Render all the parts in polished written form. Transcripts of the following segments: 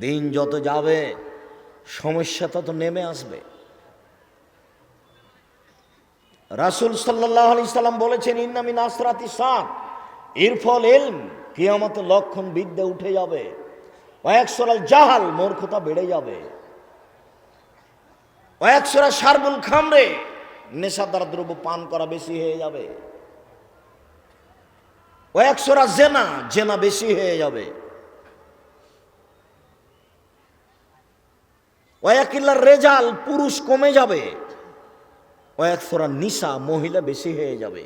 দিন যত যাবে সমস্যা তত নেমে আসবে। রাসূল সাল্লাল্লাহু আলাইহি সাল্লাম বলেছেন, ইন্না মিন আসরাতি সাত ইরফল ইলম, কিয়ামতের লক্ষণ বিদ্যা উঠে যাবে। ওয়াকসুরাল জাহাল, মূর্খতা বেড়ে যাবে। ওয়াকসুরা শারবুল খামরে, নেশাদার দ্রব্য পান করা বেশি হয়ে যাবে। ওয়াকসুরা জেনা, জেনা বেশি হয়ে যাবে। ওয়াকিল্লার রেজাল, পুরুষ কমে যাবে। ওয়াকসুরা নিসা, মহিলা বেশি হয়ে যাবে।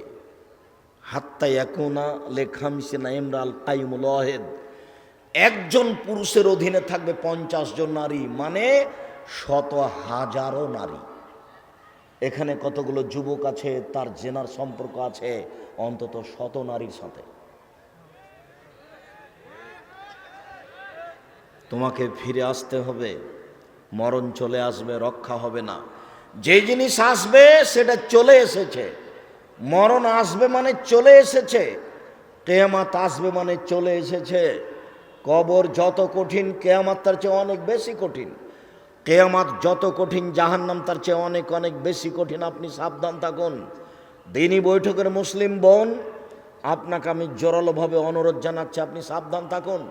হাত্তা ইয়াকুনা লিখামসিনা ইমরাল কাইমুল ওয়াহিদ, একজন পুরুষের অধীনে থাকবে 50 জন নারী, মানে শত হাজারো নারী। এখানে কতগুলো যুবক আছে, তার জেনার সম্পর্ক আছে অন্তত 100 নারীর সাথে। তোমাকে ফিরে আসতে হবে, মরণ চলে আসবে, রক্ষা হবে না। যে জিনিস আসবে সেটা চলে এসেছে। মরণ আসবে মানে চলে এসেছে, কিয়ামত আসবে মানে চলে এসেছে। কবর যত কঠিন, কিয়ামত তার চেয়ে অনেক বেশি কঠিন। কিয়ামত যত কঠিন, জাহান্নাম তার চেয়ে অনেক অনেক বেশি কঠিন। আপনি সাবধান থাকুন। দিনই বৈঠকের মুসলিম বোন, আপনাকে আমি জোরালোভাবে অনুরোধ জানাচ্ছি, আপনি সাবধান থাকুন।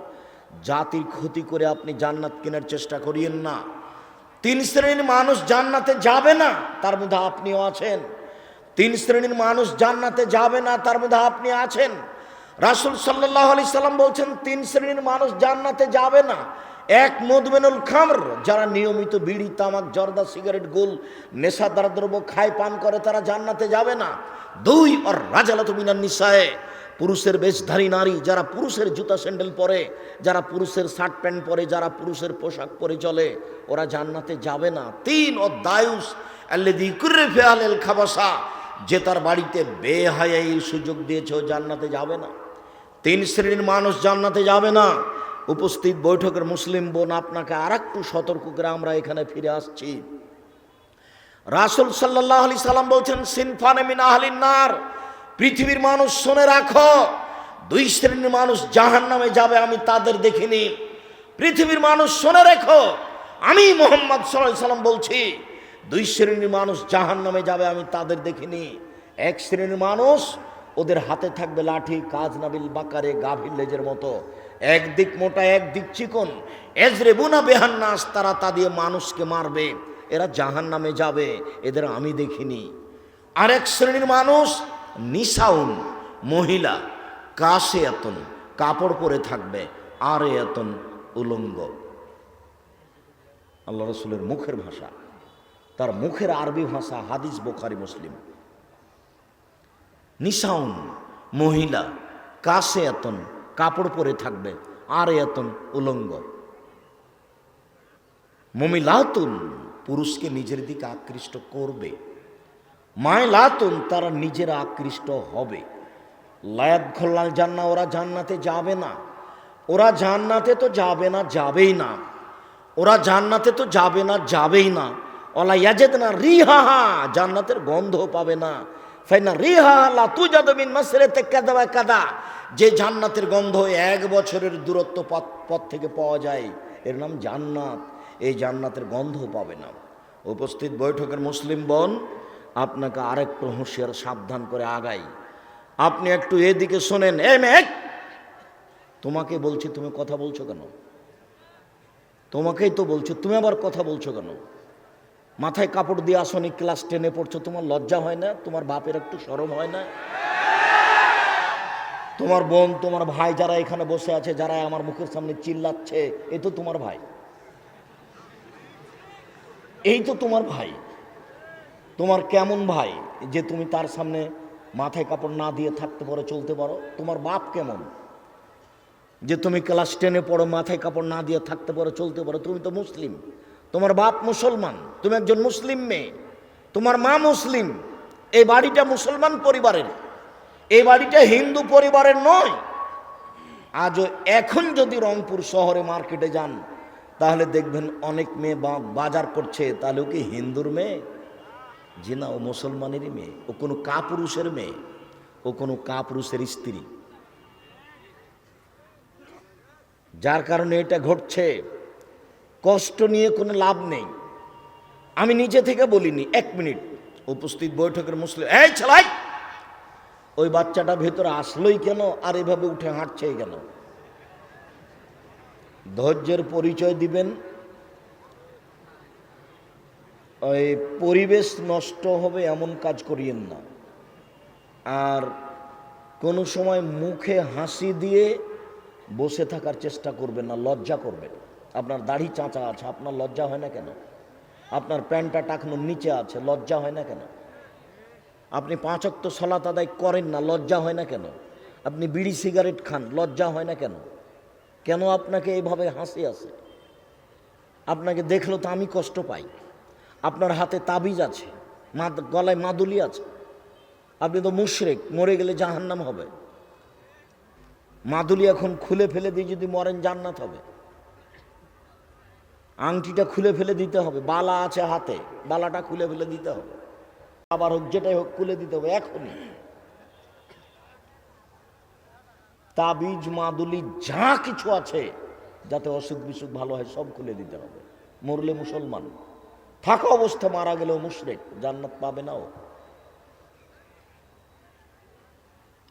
জাতির ক্ষতি করে আপনি জান্নাত কেনার চেষ্টা করিয়েন না। 3 শ্রেণীর মানুষ জান্নাতে যাবে না, তার মধ্যে আপনিও আছেন। 3 শ্রেণীর মানুষ জান্নাতে যাবে না, তার মধ্যে আপনি আছেন। রাসূল সাল্লাল্লাহু আলাইহি সাল্লাম বলছেন, 3 শ্রেণীর মানুষ জান্নাতে যাবে না। 1, মুদমিনুল খামর, যারা নিয়মিত বিড়ি, তামাক, জর্দা, সিগারেট, গুল, নেশাদার দ্রব্য খায়, পান করে, তারা জান্নাতে যাবে না। 2, আর রাজালাতু মিনান নিসায়ে, পুরুষের বেশধারী নারী, যারা পুরুষের জুতা স্যান্ডেল পরে, যারা পুরুষের শার্ট প্যান্ট পরে, যারা পুরুষের পোশাক পরে চলে, ওরা জান্নাতে যাবে না। 3, ও দায়ুস আল্লাযী কুররিফা আলাল খাবাসা, যে তার বাড়িতে বেহায়াইর সুযোগ দিয়েছে, ও জান্নাতে যাবে না। 3 শ্রেণীর মানুষ জান্নাতে যাবে না। উপস্থিত বৈঠকের মুসলিম বোন, আপনাকে আরেকটু সতর্ক করে আমরা এখানে ফিরে আসছি। রাসূল সাল্লাল্লাহু আলাইহি সাল্লাম বলছেন, সিনফানে মিন আহলিন নার, পৃথিবীর মানুষ শুনে রাখো, 2 শ্রেণীর মানুষ জাহান্নামে যাবে, আমি তাদের দেখিনি। পৃথিবীর মানুষ শুনে রেখো, আমি মুহাম্মদ সাল্লাল্লাহু আলাইহি সাল্লাম বলছি, 2 শ্রেণীর মানুষ জাহান্নামে যাবে, আমি তাদের দেখিনি। 1 শ্রেণীর মানুষ, ওদের হাতে থাকবে লাঠি, কাজ নাবিল বাকারে, গাভীর লেজের মতো, একদিক মোটা একদিক চিকন। এজরেবুনা বেহান্নাস, তারা তা দিয়ে মানুষকে মারবে। এরা জাহান্নামে যাবে, এদের আমি দেখিনি। আরেক শ্রেণীর মানুষ, নিসাউন, মহিলা, কাসিয়াতুন, কাপড় পরে থাকবে, আরিয়াতুন, উলঙ্গ। আল্লাহ রাসূলের মুখের ভাষা, তার মুখের আরবি ভাষা, হাদিস বুখারী মুসলিম। নিসাউন, মহিলা, কাসিয়াতুন, কাপড় পরে থাকবে, আরিয়াতুন, উলঙ্গ। মুমিলাতুন, পুরুষকে নিজের দিকে আকৃষ্ট করবে। মাইলাতুন, তারা নিজেরা আকৃষ্ট হবে। লায়াদখুলুল জান্নাহ, ওরা জান্নাতে যাবে না। ওরা জান্নাতে তো যাবে না, যাবেই না। ওরা জান্নাতে তো যাবে না, যাবেই না। ওয়ালা ইয়াজিদনা রিহাহা, জান্নাতের গন্ধ পাবে না। ফাইনা রিহা লা তুজাদু মিন মাসরিতি কাযা ওয়া কাযা, যে জান্নাতের গন্ধ 1 বছরের দূরত্ব পথ থেকে পাওয়া যায়, এর নাম জান্নাত। এই জান্নাতের গন্ধ পাবে না। উপস্থিত বৈঠকের মুসলিম বোন, আপনাকে আরেকটু হুঁশিয়ার, সাবধান করে আগাই। আপনি একটু এদিকে শোনেন। এ মেয়ে, তোমাকে বলছি, তুমি কথা বলছো কেন? তোমাকেই তো বলছো, তুমি আবার কথা বলছো কেন? মাথায় কাপড় দিয়ে আসনি, ক্লাস 10-এ পড়ছো, তোমার লজ্জা হয় না? তোমার বাপের একটু শরম হয় না? তোমার বোন, তোমার ভাই যারা এখানে বসে আছে, যারা আমার মুখের সামনে চিল্লাচ্ছে, এ তো তোমার ভাই, এই তো তোমার ভাই। তোমার কেমন ভাই যে তুমি তার সামনে মাথায় কাপড় না দিয়ে থাকতে পারো, চলতে পারো? তোমার বাপ কেমন যে তুমি ক্লাস 10-এ পড়ো, মাথায় কাপড় না দিয়ে থাকতে পারো, চলতে পারো? তুমি তো মুসলিম, তোমার বাপ মুসলমান, তুমি একজন মুসলিম মেয়ে, তোমার মা মুসলিম। এই বাড়িটা মুসলমান পরিবারের, এই বাড়িটা হিন্দু পরিবারের নয়। আজও এখন যদি রংপুর শহরে মার্কেটে যান, তাহলে দেখবেন অনেক মেয়ে বাজার করছে, তাহলে ও কি হিন্দুর মেয়ে? জি না, ও মুসলমানেরই মেয়ে। ও কোনো কাপুরুষের মেয়ে, ও কোনো কাপুরুষের স্ত্রী। যার কারণে এটা ঘটছে। কষ্ট নিয়ে কোনো লাভ নেই। আমি নিজে থেকে বলিনি, 1 মিনিট উপস্থিত বৈঠকের মুসলিম, এই ছেলাই, ওই বাচ্চাটা ভেতরে আসলোই কেন আর এভাবে উঠে হাঁটছে কেন? ধৈর্যের পরিচয় দিবেন। ওই পরিবেশ নষ্ট হবে এমন কাজ করিয়েন না। আর কোনো সময় মুখে হাসি দিয়ে বসে থাকার চেষ্টা করবেন না, লজ্জা করবেন। আপনার দাড়ি চাঁচা আছে, আপনার লজ্জা হয় না কেন? আপনার প্যান্টটা টাকনোর নিচে আছে, লজ্জা হয় না কেন? আপনি 5 ওয়াক্ত সালাত আদায় করেন না, লজ্জা হয় না কেন? আপনি বিড়ি সিগারেট খান, লজ্জা হয় না কেন? কেন আপনাকে এইভাবে হাসি আসে? আপনাকে দেখলো তো আমি কষ্ট পাই। আপনার হাতে তাবিজ আছে, গলায় মাদুলি আছে, আপনি তো মুশরিক, মরে গেলে জাহান্নাম হবে। মাদুলি এখন খুলে ফেলে দিয়ে যদি মরেন জান্নাত হবে। আংটিটা খুলে ফেলে দিতে হবে, বালা আছে হাতে, বালাটা খুলে ফেলে দিতে হবে, আবার হোক যেটাই হোক খুলে দিতে হবে এখনই। তাবিজ মাদুলি যা কিছু আছে যাতে অসুখ বিসুখ ভালো হয় সব খুলে দিতে হবে। মরলে মুসলমান, থাকা অবস্থা মারা গেলেও মুশরিক, জান্নাত পাবে না ও।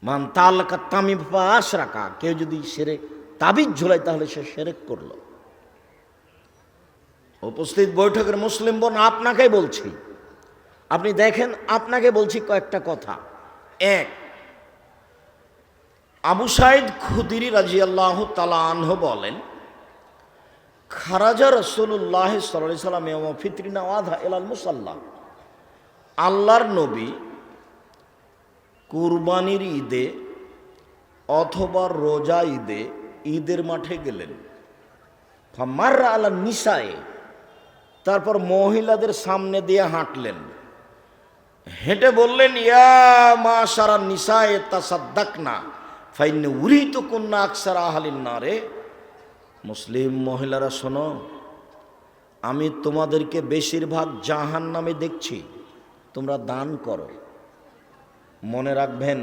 মান তালাকা তামিম ফা আশরাকা, কেউ যদি শিরক তাবিজ ঝোলায় তাহলে সে শিরক করলো। উপস্থিত বৈঠকের মুসলিম বোন, আপনাকেই বলছি, আপনি দেখেন, আপনাকে বলছি কয়েকটা কথা। এক, আবু সাঈদ খুদরি রাদিয়াল্লাহু তাআলা আনহু বলেন, খারাজা রাসূলুল্লাহ সাল্লাল্লাহু আলাইহি ওয়াসাল্লাম ইয়াওমা ফিতরিনা ওয়াদা ইলাল মুসাল্লা, আল্লাহর নবী কুরবানির ঈদে অথবা রোজা ঈদে ঈদের মাঠে গেলেন। ফামাররা আলা নিসায়ে, তারপর মহিলাদের সামনে দিয়ে হাঁটলেন, হেঁটে বললেন, ইয়া মাশারা নিসায়ে তাসাদ্দাকনা ফাইন্নী উরিতুকুন্না আকসারা আহলিন নারে। মুসলিম মহিলারা শোনো, আমি তোমাদেরকে বেশিরভাগ জাহান্নামে দেখছি, তোমরা দান করো। মনে রাখবেন,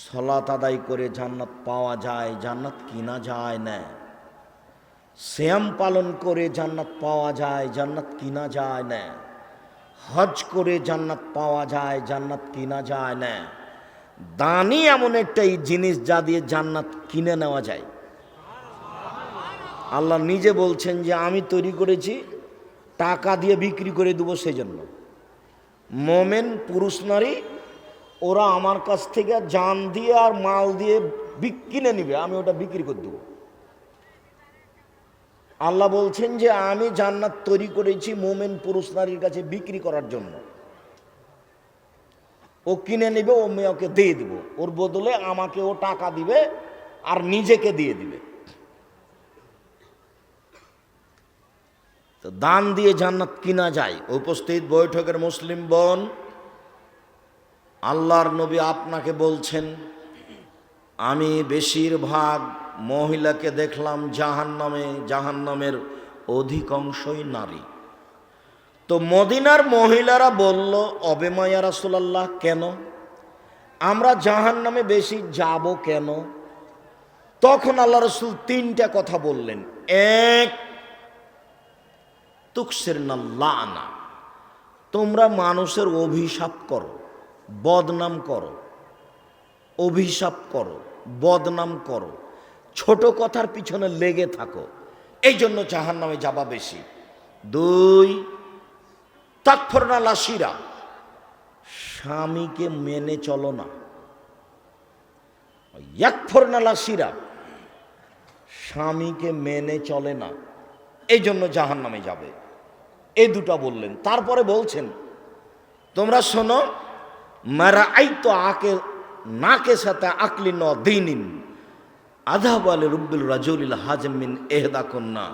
সালাত আদায় করে জান্নাত পাওয়া যায়, জান্নাত কিনা যায় না। সিয়াম পালন করে জান্নাত পাওয়া যায়, জান্নাত কিনা যায় না। হজ করে জান্নাত পাওয়া যায়, জান্নাত কিনা যায় না। দানই এমন একটা জিনিস যা দিয়ে জান্নাত কিনে নেওয়া যায়। আল্লাহ নিজে বলছেন যে আমি তৈরি করেছি, টাকা দিয়ে বিক্রি করে দেবো। সেই জন্য মোমেন পুরুষ নারী ওরা আমার কাছ থেকে জান দিয়ে আর মাল দিয়ে কিনে নিবে, আমি ওটা বিক্রি করে দেবো। আল্লাহ বলছেন যে আমি জান্নাত তৈরি করেছি মোমেন পুরুষ নারীর কাছে বিক্রি করার জন্য। ও কিনে নেবে, ও মেয়েকে দিয়ে দিব, ওর বদলে আমাকে ও টাকা দিবে আর নিজেকে দিয়ে দিবে। তো দান দিয়ে জান্নাত কিনা যায়। উপস্থিত বৈঠকের মুসলিম বোন, আল্লাহর নবী আপনাকে বলছেন, আমি বেশিরভাগ মহিলাকে দেখলাম জাহান্নামে, জাহান্নামের অধিকাংশই নারী। তো মদিনার মহিলারা বলল, অবেমা ইয়া রাসূলুল্লাহ, কেন আমরা জাহান্নামে বেশি যাব কেন? তখন আল্লাহ রাসূল 3টা কথা বললেন। এক, তুকসিরনা লানা, তোমরা মানুষের অভিশাপ করো, বদনাম করো, অভিশাপ করো, বদনাম করো, ছোট কথার পিছনে লেগে থাকো, এই জন্য জাহান্নামে যাবা বেশি। 2, তাকফুরনা লাশিরা, স্বামীকে মেনে চলো না। ইয়াকফুরনা লাশিরা, স্বামীকে মেনে চলে না, এই জন্য জাহান্নামে যাবে। এই 2টা বললেন। তারপরে বলছেন, তোমরা শোনো, মারা আইতো আকে নাকে সাথে আকলি ন দিনিন আধাব আলে রুব্বিল রাজুলিল হাজমিন এহদা কন্যা,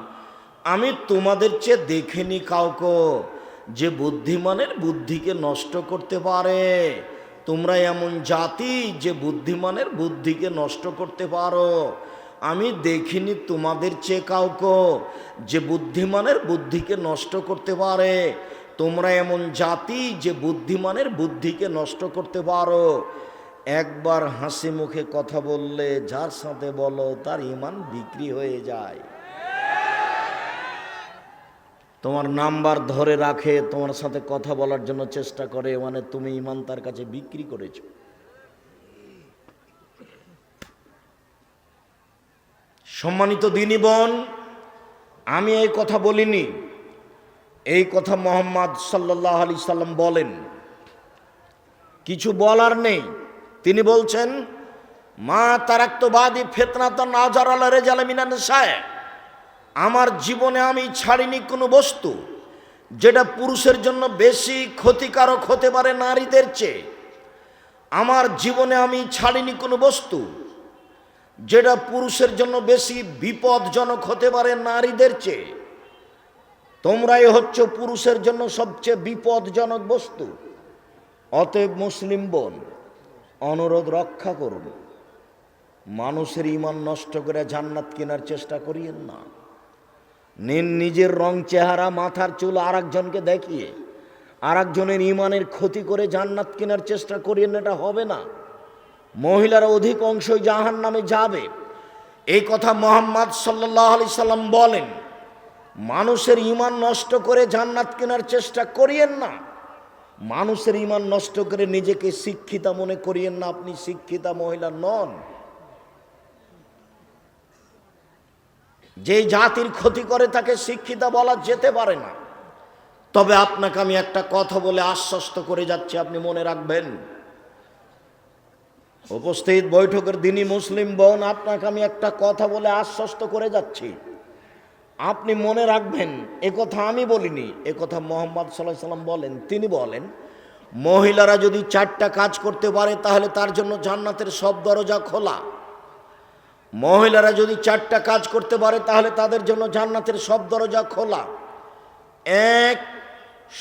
আমি তোমাদের চেয়ে দেখিনি কাউকে যে বুদ্ধিমানের বুদ্ধিকে নষ্ট করতে পারে। তোমরা এমন জাতি যে বুদ্ধিমানের বুদ্ধিকে নষ্ট করতে পারো। আমি দেখিনি তোমাদের চেয়ে কাউকে যে বুদ্ধিমানের বুদ্ধিকে নষ্ট করতে পারে। তোমরা এমন জাতি যে বুদ্ধিমানের বুদ্ধিকে নষ্ট করতে পারো। একবার হাসি মুখে কথা বললে যার সাথে বলো তার ঈমান বিক্রি হয়ে যায়। তোমার নাম্বার ধরে রাখে, তোমার সাথে কথা বলার জন্য চেষ্টা করে, মানে তুমি ঈমান তার কাছে বিক্রি করেছো। সম্মানিত দিনী বোন, আমি এই কথা বলিনি, এই কথা মুহাম্মদ সাল্লাল্লাহু আলাইহি সাল্লাম বলেন। কিছু বলার নেই। তিনি বলছেন, মা তারাক্তু বাদি ফিতনাতান আযার আলা রিজাল মিনান নিসায়, আমার জীবনে আমি ছাড়িনি কোনো বস্তু যেটা পুরুষের জন্য বেশি ক্ষতিকারক হতে পারে নারীদের চেয়ে। আমার জীবনে আমি ছাড়িনি কোনো বস্তু যেটা পুরুষের জন্য বেশি বিপদজনক হতে পারে নারীদের চেয়ে। তোমরাই হচ্ছে পুরুষের জন্য সবচেয়ে বিপদজনক বস্তু। অতএব মুসলিম বোন, অনুরোধ রক্ষা করুন, মানুষের ঈমান নষ্ট করে জান্নাত কেনার চেষ্টা করিয়েন না। নিজের রং, চেহারা, মাথার চুল আরেকজনকে দেখিয়ে আরেকজনের ঈমানের ক্ষতি করে জান্নাত কেনার চেষ্টা করিয়েন, এটা হবে না। মহিলারা অধিক অংশই জাহান্নামে যাবে, এই কথা মুহাম্মদ সাল্লাল্লাহু আলাইহি সাল্লাম বলেন। মানুষের ঈমান নষ্ট করে জান্নাত কেনার চেষ্টা করিয়েন না। মানুষের ঈমান নষ্ট করে নিজেকে শিক্ষিতা মনে করিয়েন না, আপনি শিক্ষিতা মহিলা নন। যে জাতির ক্ষতি করে তাকে শিক্ষিতা বলা যেতে পারে না। তবে আপনাকে আমি একটা কথা বলে আশ্বস্ত করে যাচ্ছি, আপনি মনে রাখবেন। উপস্থিত বৈঠকের দিনই মুসলিম বোন, আপনাকে আমি একটা কথা বলে আশ্বস্ত করে যাচ্ছি, আপনি মনে রাখবেন। এ কথা আমি বলিনি, এ কথা মুহাম্মদ সাল্লাল্লাহু আলাইহি সাল্লাম বলেন। তিনি বলেন, মহিলারা যদি 4টা কাজ করতে পারে তাহলে তার জন্য জান্নাতের সব দরজা খোলা। মহিলারা যদি 4টা কাজ করতে পারে তাহলে তাদের জন্য জান্নাতের সব দরজা খোলা। 1,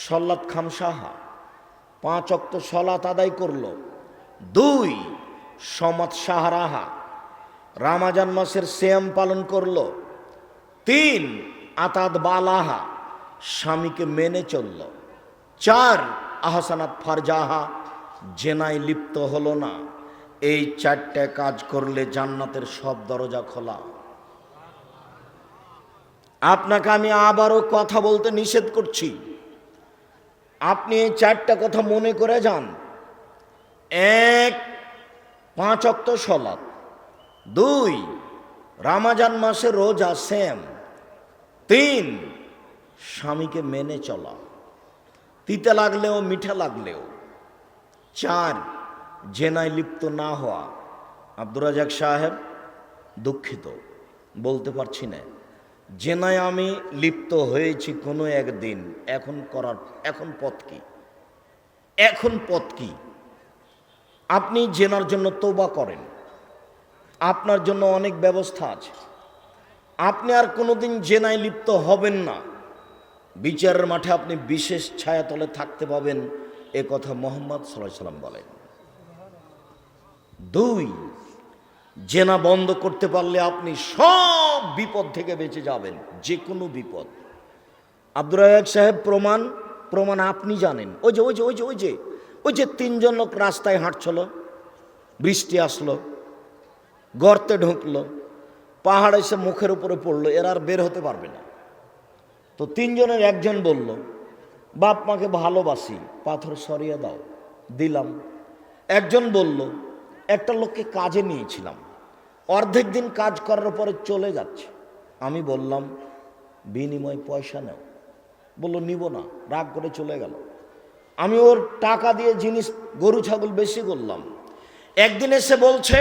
সলাত খামসাহা, 5 ওয়াক্ত সলাত আদায় করলো। 2, সমাত সাহারাহা, রমজান মাসের সিয়াম পালন করলো। 3, আতাদ বালাহা, স্বামীকে মেনে চলল। 4, আহসানাত ফারজাহা, জেনায় লিপ্ত হলো না। এই 4টে কাজ করলে জান্নাতের সব দরজা খোলা। আপনাকে আমি আবারও কথা বলতে নিষেধ করছি, আপনি এই 4টা কথা মনে করে যান। 1, 5 ওয়াক্ত সলাত। 2, রমজান মাসে রোজা সিয়াম। 3, স্বামীকে মেনে চলা, তিতা লাগলেও মিঠা লাগলেও। 4, জেনায় লিপ্ত না হওয়া। আব্দুর রাজাক সাহেব, দুঃখিত বলতে পারছি না, জেনায় আমি লিপ্ত হয়েছি কোনো একদিন, এখন পথ কি? এখন পথ কি? আপনি জেনার জন্য তওবা করেন, আপনার জন্য অনেক ব্যবস্থা আছে। আপনি আর কোনোদিন জেনায় লিপ্ত হবেন না, বিচারের মাঠে আপনি বিশেষ ছায়াতলে থাকতে পাবেন, এ কথা মুহাম্মদ সাল্লাল্লাহু আলাইহি সাল্লাম বলেন। 2, জেনা বন্ধ করতে পারলে আপনি সব বিপদ থেকে বেঁচে যাবেন, যে কোনো বিপদ। আব্দুর রাজাক সাহেব, প্রমাণ আপনি জানেন। ওই যে 3জন লোক রাস্তায় হাঁটছিল, বৃষ্টি আসলো, গর্তে ঢুকলো, পাহাড় এসে মুখের উপরে পড়লো, এরা আর বের হতে পারবে না। তো 3জনের একজন বলল, বাপ মাকে ভালোবাসি, পাথর সরিয়ে দাও, দিলাম। একজন বলল, একটা লোককে কাজে নিয়েছিলাম, অর্ধেক দিন কাজ করার পরে চলে যাচ্ছে, আমি বললাম বিনিময় পয়সা নাও, বললো নিব না, রাগ করে চলে গেল। আমি ওর টাকা দিয়ে জিনিস, গরু ছাগল বেশি করলাম। একদিন এসে বলছে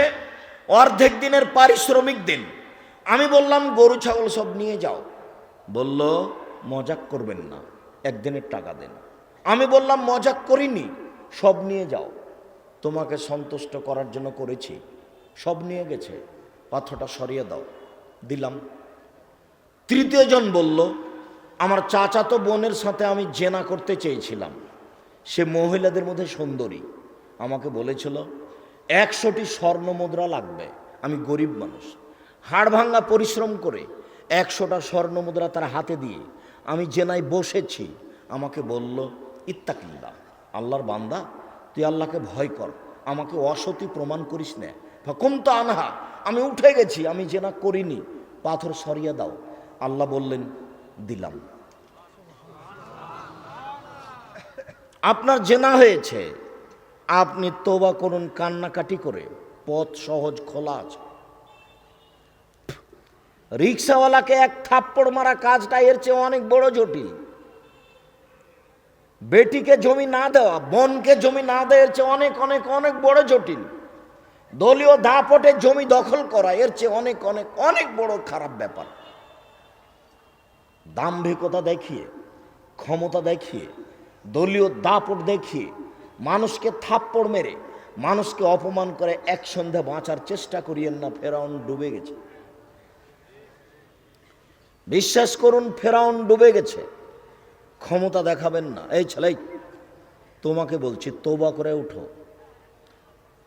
অর্ধেক দিনের পারিশ্রমিক দিন। আমি বললাম গরু ছাগল সব নিয়ে যাও, বলল মজাক করবেন না, একদিনের টাকা দেন। আমি বললাম মজাক করিনি, সব নিয়ে যাও, তোমাকে সন্তুষ্ট করার জন্য করেছি। সব নিয়ে গেছে, পাথরটা সরিয়ে দাও, দিলাম। 3জন বলল, আমার চাচাতো বোনের সাথে আমি জেনা করতে চেয়েছিলাম, সে মহিলাদের মধ্যে সুন্দরী, আমাকে বলেছিল 100টি স্বর্ণ মুদ্রা লাগবে। আমি গরিব মানুষ, হাড় ভাঙা পরিশ্রম করে 100টা স্বর্ণ মুদ্রা তার হাতে দিয়ে আমি জেনায় বসেছি। আমাকে বলল ইত্তাকিল্লাহ, আল্লাহর বান্দা, তুই আল্লাহকে ভয় কর, আমাকে অসতী প্রমাণ করিস না। ফাকুমতু আনহা, আমি উঠে গেছি, আমি জেনা করিনি, পাথর সরিয়ে দাও। আল্লাহ বললেন দিলাম। আপনার জেনা হয়েছে, আপনি তওবা করুন কান্নাকাটি করে, পথ সহজ খোলা আছে। রিক্সাওয়ালাকে এক থাপ্পড় মারা কাজটা এর চেয়ে অনেক বড় জটিল। বেটিকে জমি না দেওয়া, বোনকে জমি না দেওয়া এর চেয়ে অনেক অনেক অনেক বড় জটিল। দলীয় দাপটে জমি দখল করা এর চেয়ে অনেক অনেক অনেক বড় খারাপ ব্যাপার। দাম্ভিকতা দেখিয়ে, ক্ষমতা দেখিয়ে, দলীয় দাপট দেখিয়ে, মানুষকে থাপ্পড় মেরে, মানুষকে অপমান করে এক সন্ধ্যা বাঁচার চেষ্টা করিয়েন না। ফেরাউন ডুবে গেছে, বিশ্বাস করুন, ফেরাউন ডুবে গেছে। ক্ষমতা দেখাবেন না। এই ছেলে, তোমাকে বলছি তওবা করে উঠো।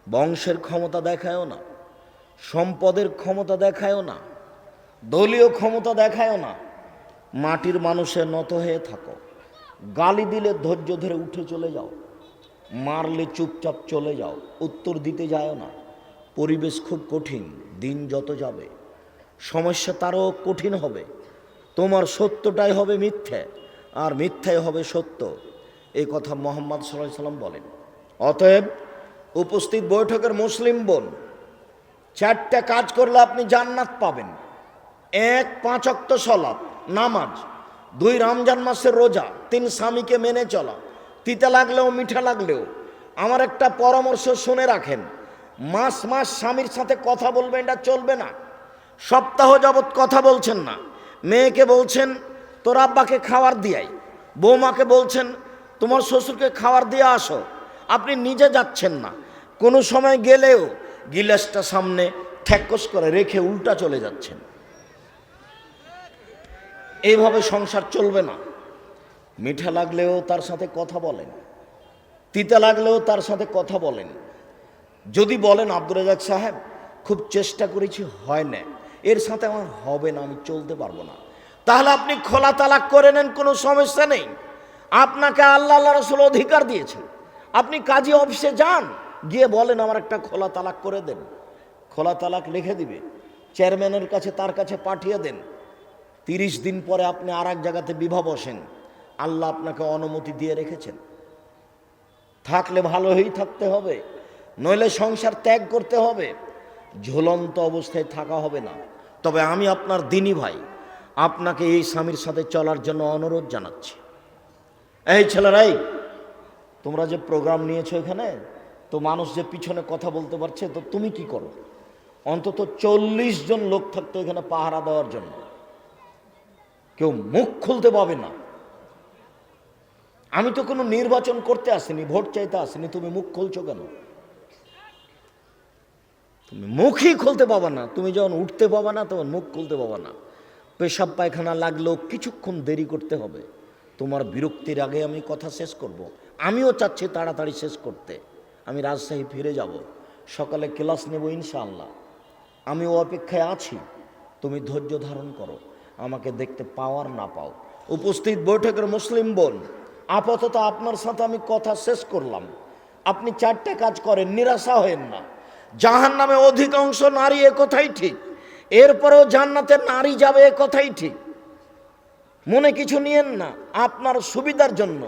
বংশের ক্ষমতা দেখায়ও না, সম্পদের ক্ষমতা দেখায়ও না, দলীয় ক্ষমতা দেখায়ও না। মাটির মানুষের নত হয়ে থাকো। গালি দিলে ধৈর্য ধরে উঠে চলে যাও, মারলে চুপচাপ চলে যাও, উত্তর দিতে যাও না। পরিবেশ খুব কঠিন, দিন যত যাবে সমস্যা তারও কঠিন হবে। তোমার সত্যটাই হবে মিথ্যে, আর মিথ্যাই হবে সত্য। এই কথা মুহাম্মদ সাল্লাল্লাহু আলাইহি সাল্লাম বলেন। অতএব উপস্থিত বৈঠকের মুসলিম বোন, 4টা কাজ করলে আপনি জান্নাত পাবেন। 1, 5 ওয়াক্ত সালাত নামাজ, 2 রমজান মাসের রোজা, 3 স্বামীকে মেনে চলা, তিতা লাগলেও মিঠা লাগলেও। আমার একটা পরামর্শ শুনে রাখেন, মাস মাস স্বামীর সাথে কথা বলবেন, এটা চলবে না। সপ্তাহ যাবৎ কথা বলছেন না, মেয়েকে বলছেন তোর আব্বাকে খাবার দিয়াই, বৌমাকে বলছেন তোমার শ্বশুরকে খাবার দিয়ে আসো, আপনি নিজে যাচ্ছেন না। কোনো সময় গেলেও গিলাসটা সামনে ঠ্যাক্কস করে রেখে উল্টা চলে যাচ্ছেন। এইভাবে সংসার চলবে না। মিঠা লাগলেও তার সাথে কথা বলেন, তিতা লাগলেও তার সাথে কথা বলেন। যদি বলেন আব্দুর রাজ্জাক সাহেব খুব চেষ্টা করেছি, হয় না, এর সাথে আমার হবে না, আমি চলতে পারবো না, তাহলে আপনি খোলা তালাক করে নেন, কোনো সমস্যা নেই। আপনাকে আল্লাহ রাসূল অধিকার দিয়েছেন। আপনি কাজী অফিসে যান, গিয়ে বলেন আমার একটা খোলা তালাক করে দেন। খোলা তালাক লিখে দিবে, চেয়ারম্যানের কাছে তার কাছে পাঠিয়ে দেন। 30 দিন পরে আপনি আর এক জায়গাতে বিবাহ বসেন, আল্লাহ আপনাকে অনুমতি দিয়ে রেখেছেন। থাকলে ভালোই থাকতে হবে, নইলে সংসার ত্যাগ করতে হবে। ঝুলন্ত অবস্থায় থাকা হবে না। তবে আমি আপনার দিনী ভাই, আপনাকে এই স্বামীর সাথে চলার জন্য অনুরোধ জানাচ্ছি। এই ছেলেরাই, তোমরা যে প্রোগ্রাম নিয়েছো এখানে, তো মানুষ যে পিছনে কথা বলতে পারছে, তো তুমি কি করো? অন্তত 40 জন লোক থাকতো এখানে পাহারা দেওয়ার জন্য, কেউ মুখ খুলতে পাবে না। আমি তো কোনো নির্বাচন করতে আসিনি, ভোট চাইতে আসিনি, তুমি মুখ খুলছো কেন? তুমি মুখই খুলতে পাবা না। তুমি যখন উঠতে পাবা না তখন মুখ খুলতে পাবা না। পেশাব পায়খানা লাগলেও কিছুক্ষণ দেরি করতে হবে। তোমার বিরক্তির আগে আমি কথা শেষ করব। আমিও চাচ্ছি তাড়াতাড়ি শেষ করতে। আমি রাজশাহী ফিরে যাব, সকালে ক্লাস নেব ইনশাআল্লাহ। আমিও অপেক্ষায় আছি, তুমি ধৈর্য ধারণ করো, আমাকে দেখতে পাও আর না পাও। উপস্থিত বৈঠকের মুসলিম বোন, আপাতত আপনার সাথে আমি কথা শেষ করলাম। আপনি 4টা কাজ করেন, নিরাশা হয়েন না। জাহান্নামে অধিকাংশ নারী, এ কথাই ঠিক। এরপরেও জান্নাতে নারী যাবে, এ কথাই ঠিক। মনে কিছু নিয়েন না, আপনার সুবিধার জন্য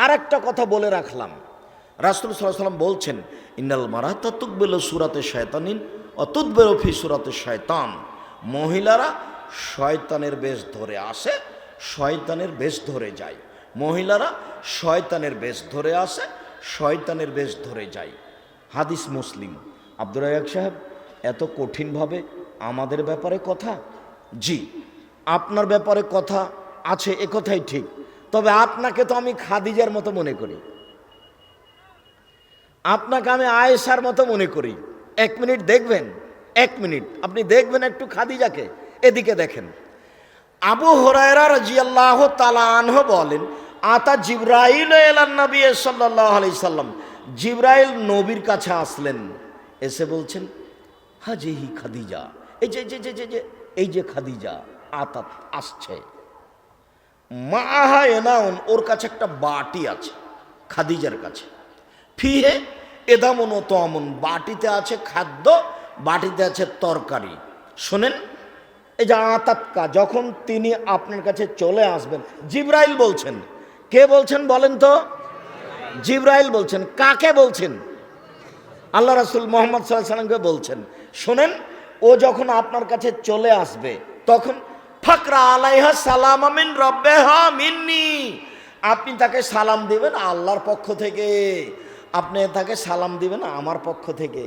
আর একটা কথা বলে রাখলাম। রাসূল সাল্লাল্লাহু আলাইহি ওয়াসাল্লাম বলছেন, ইন্নাল মারাতা তুকবিলু সূরাতে শায়তানিন ওয়া তুদবিরু ফি সূরাতে শায়তান। মহিলারা শয়তানের বেশ ধরে আসে, শয়তানের বেশ ধরে যায়। মহিলারা শয়তানের বেশ ধরে আসে, শয়তানের বেশ ধরে যায়। হাদিস মুসলিম। আব্দুর রাজ্জাক সাহেব, এত কঠিনভাবে আমাদের ব্যাপারে কথা? জি, আপনার ব্যাপারে কথা আছে, এ কথাই ঠিক। তবে আপনাকে তো আমি খাদিজার মতো মনে করি, আপনাকে আমি আয়েশার মতো মনে করি। 1 মিনিট দেখবেন, 1 মিনিট আপনি দেখবেন একটু খাদিজাকে। এদিকে দেখেন, আবু হুরায়রা রাদিয়াল্লাহু তাআলা আনহু বলেন, আতা জিবরাইল ইলান নবী সাল্লাল্লাহু আলাইহি সাল্লাম। জিবরাইল নবীর কাছে আসলেন, এসে বলছেন, হাজিহি খাদিজা, এই যে খাদিজা আতাত আসছে, মাআহা এনাউন, ওর কাছে একটা বাটি আছে, খাদিজার কাছে। ফিহে এদামুন ও তামুন, বাটিতে আছে খাদ্য, বাটিতে আছে তরকারি। শোনেন, এই যে আতাতকা, যখন তিনি আপনার কাছে চলে আসবেন, জিবরাইল বলছেন। কে বলছেন বলেন তো? জিবরাইল বলছেন। কাকে বলছেন? আল্লাহ রাসূল মুহাম্মদ সাল্লাল্লাহু আলাইহি সাল্লামকে বলছেন। শোনেন, ও যখন আপনার কাছে চলে আসবে তখন ফাকরা আলাইহা সালাম মিন রাব্বিহা মিন্নি, আপনি তাকে সালাম দিবেন আল্লাহর পক্ষ থেকে, আপনি তাকে সালাম দিবেন আমার পক্ষ থেকে,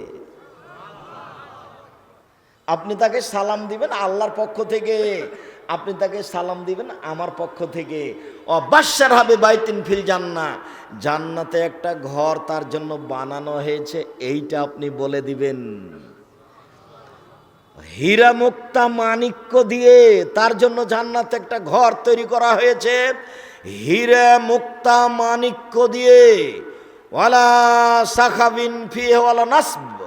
আপনি তাকে সালাম দিবেন আল্লাহর পক্ষ থেকে, আপনি তাকে সালাম দিবেন আমার পক্ষ থেকে। অবাশশার হবে বাইতিন ফিল জান্নাহ, জান্নাতে একটা ঘর তার জন্য বানানো হয়েছে, এইটা আপনি বলে দিবেন। হীরা মুক্তা মাণিক্য দিয়ে তার জন্য জান্নাতে একটা ঘর তৈরি করা হয়েছে, হীরা মুক্তা মাণিক্য দিয়ে। ওয়ালা সাখাবিন ফিহি ওয়ালা নাসব,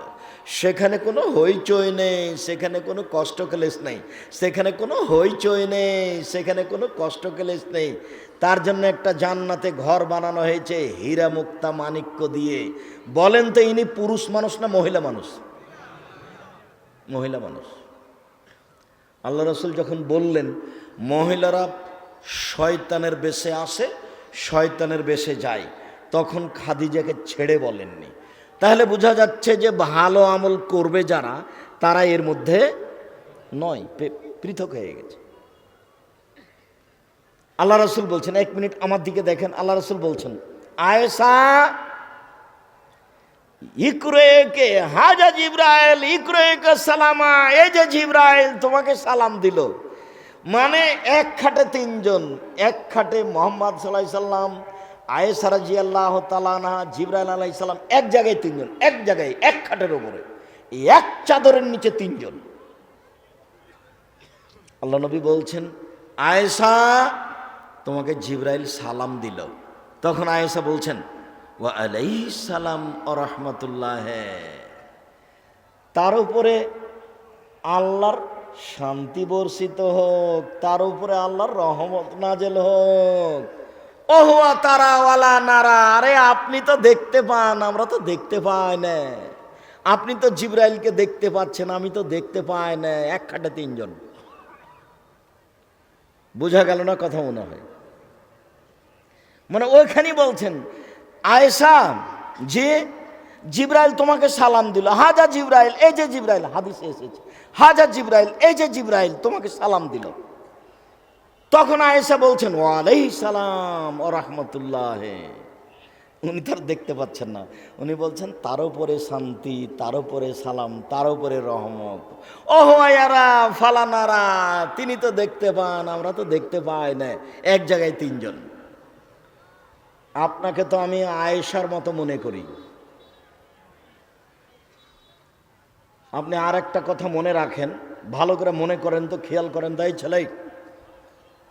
সেখানে কোনো হইচই নেই, সেখানে কোনো কষ্ট ক্লেশ নেই, সেখানে কোনো হইচই নেই, সেখানে কোনো কষ্ট ক্লেশ নেই। তার জন্য একটা জান্নাতে ঘর বানানো হয়েছে হীরা মুক্তা মাণিক্য দিয়ে। বলেন তো, ইনি পুরুষ মানুষ না মহিলা মানুষ? মহিলা মানুষ। আল্লাহ রাসূল যখন বললেন মহিলারা শয়তানের বেশে আসে, শয়তানের বেশে যায়, তখন খাদিজাকে ছেড়ে বলেননি। তাহলে বোঝা যাচ্ছে যে ভালো আমল করবে যারা, তারা এর মধ্যে নয়, পৃথক হয়ে গেছে। আল্লাহ রাসূল বলছেন, এক মিনিট আমার দিকে দেখেন, আল্লাহ রাসূল বলছেন আয়েশা ইকরেকে হাজা জিবরাইল ইকরেকে সালামা, এই যে জিবরাইল তোমাকে সালাম দিল। মানে এক খাটে তিনজন, এক খাটে মুহাম্মদ সাল্লাল্লাহু আলাইহি সাল্লাম, আয়েশা রাদিয়াল্লাহু তাআলা আনহা, জিবরাইল আলাইহিস সালাম, এক জায়গায় তিনজন, এক জায়গায় এক খাটের উপরে, এক চাদরের নিচে তিনজন। আল্লাহ নবী বলছেন আয়েশা তোমাকে জিবরাইল সালাম দিল। তখন আয়েশা বলছেন ওয়া আলাইহিস সালাম ওয়া রাহমাতুল্লাহ, তার উপরে আল্লাহর শান্তি বর্ষিত হোক, তার উপরে আল্লাহর রহমত নাজেল হোক। ওহুয়া তারা ওয়ালা নারা, আরে আপনি তো দেখতে পান, আমরা তো দেখতে পাই না। আপনি তো জিবরাইলকে দেখতে পাচ্ছেন, আমি তো দেখতে পাই না। এক খাটে তিনজন। বোঝা গেল না কথা? মনে হয় মানে ওইখানেই বলছেন আয়েশা যে জিবরাইল তোমাকে সালাম দিল, হাজা জিবরাইল, এই যে জিবরাইল, হাদিসে এসেছে হাজা জিবরাইল, এই যে জিবরাইল তোমাকে সালাম দিল। তখন আয়েশা বলছেন ওয়া আলাইহিস সালাম ওয়া রাহমাতুল্লাহ। উনি তার দেখতে পাচ্ছেন না, উনি বলছেন তার উপরে শান্তি, তার উপরে সালাম, তার উপরে রহমত। ওহো আয়ারা ফালানারা, তিনি তো দেখতে পান, আমরা তো দেখতে পাই না। এক জায়গায় তিনজন। আপনাকে তো আমি আয়েশার মতো মনে করি। আপনি আর একটা কথা মনে রাখেন, ভালো করে মনে করেন তো, খেয়াল করেন। তাই ছেলে,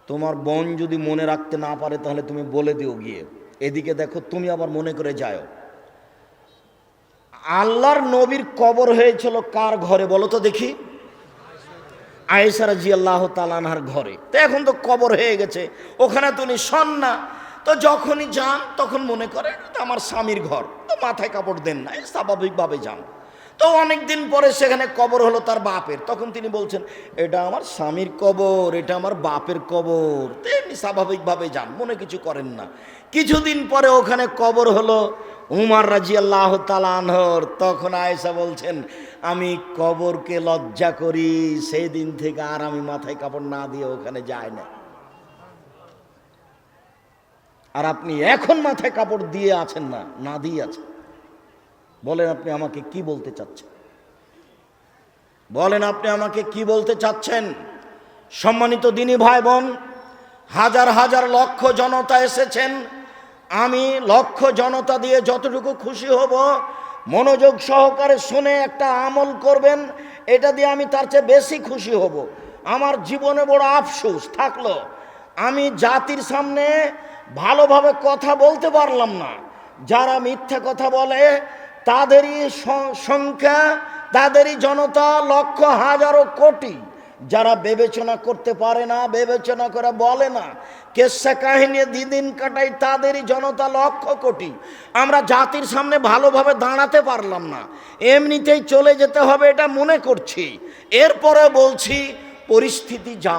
তোমার বোন যদি মনে রাখতে না পারে তাহলে তুমি বলে দিও গিয়ে, এদিকে দেখো, তুমি আবার মনে করে যাও। আল্লাহর নবীর কবর হয়েছিল কার ঘরে বলো তো দেখি? আয়েশা রাদিয়াল্লাহু তাআলা আনহার ঘরে। তো এখন তো কবর হয়ে গেছে, ওখানে তো উনি শোন না। তো যখনই যান তখন মনে করে এটা আমার স্বামীর ঘর, তো মাথায় কাপড় দেন না, স্বাভাবিকভাবে যান। তো অনেকদিন পরে সেখানে কবর হলো তার বাপের, তখন তিনি বলছেন এটা আমার স্বামীর কবর, এটা আমার বাপের কবর। তেমনি স্বাভাবিকভাবে যান, মনে কিছু করেন না। কিছুদিন পরে ওখানে কবর হলো উমর রাদিয়াল্লাহু তাআলা আনহুর। তখন আয়েশা বলছেন আমি কবরকে লজ্জা করি, সেই দিন থেকে আর আমি মাথায় কাপড় না দিয়ে ওখানে যাই না। আর আপনি এখন মাথায় কাপড় দিয়ে আছেন না, না দিয়ে আছেন। বলেন আপনি আমাকে কি বলতে চাচ্ছেন? বলেন আপনি আমাকে কি বলতে চাচ্ছেন? সম্মানিত দিনী ভাই বোন, হাজার হাজার লক্ষ জনতা এসেছেন। আমি লক্ষ জনতা দিয়ে যতটুকু খুশি হব, মনোযোগ সহকারে শুনে একটা আমল করবেন, এটা দিয়ে আমি তার চেয়ে বেশি খুশি হব। আমার জীবনে বড় আফসোস থাকলো, আমি জাতির সামনে ভালোভাবে কথা বলতে পারলাম না। যারা মিথ্যা কথা বলে তাদেরই সংখ্যা, তাদেরই জনতা লক্ষ, হাজারো, কোটি। যারা বিবেচনা করতে পারে না, বিবেচনা করে বলে না, কেসা কাহিনী দিন কাটাই, তাদেরই জনতা লক্ষ কোটি। আমরা জাতির সামনে ভালোভাবে দাঁড়াতে পারলাম না, এমনিতেই চলে যেতে হবে এটা মনে করছি। এরপরে বলছি পরিস্থিতি যা,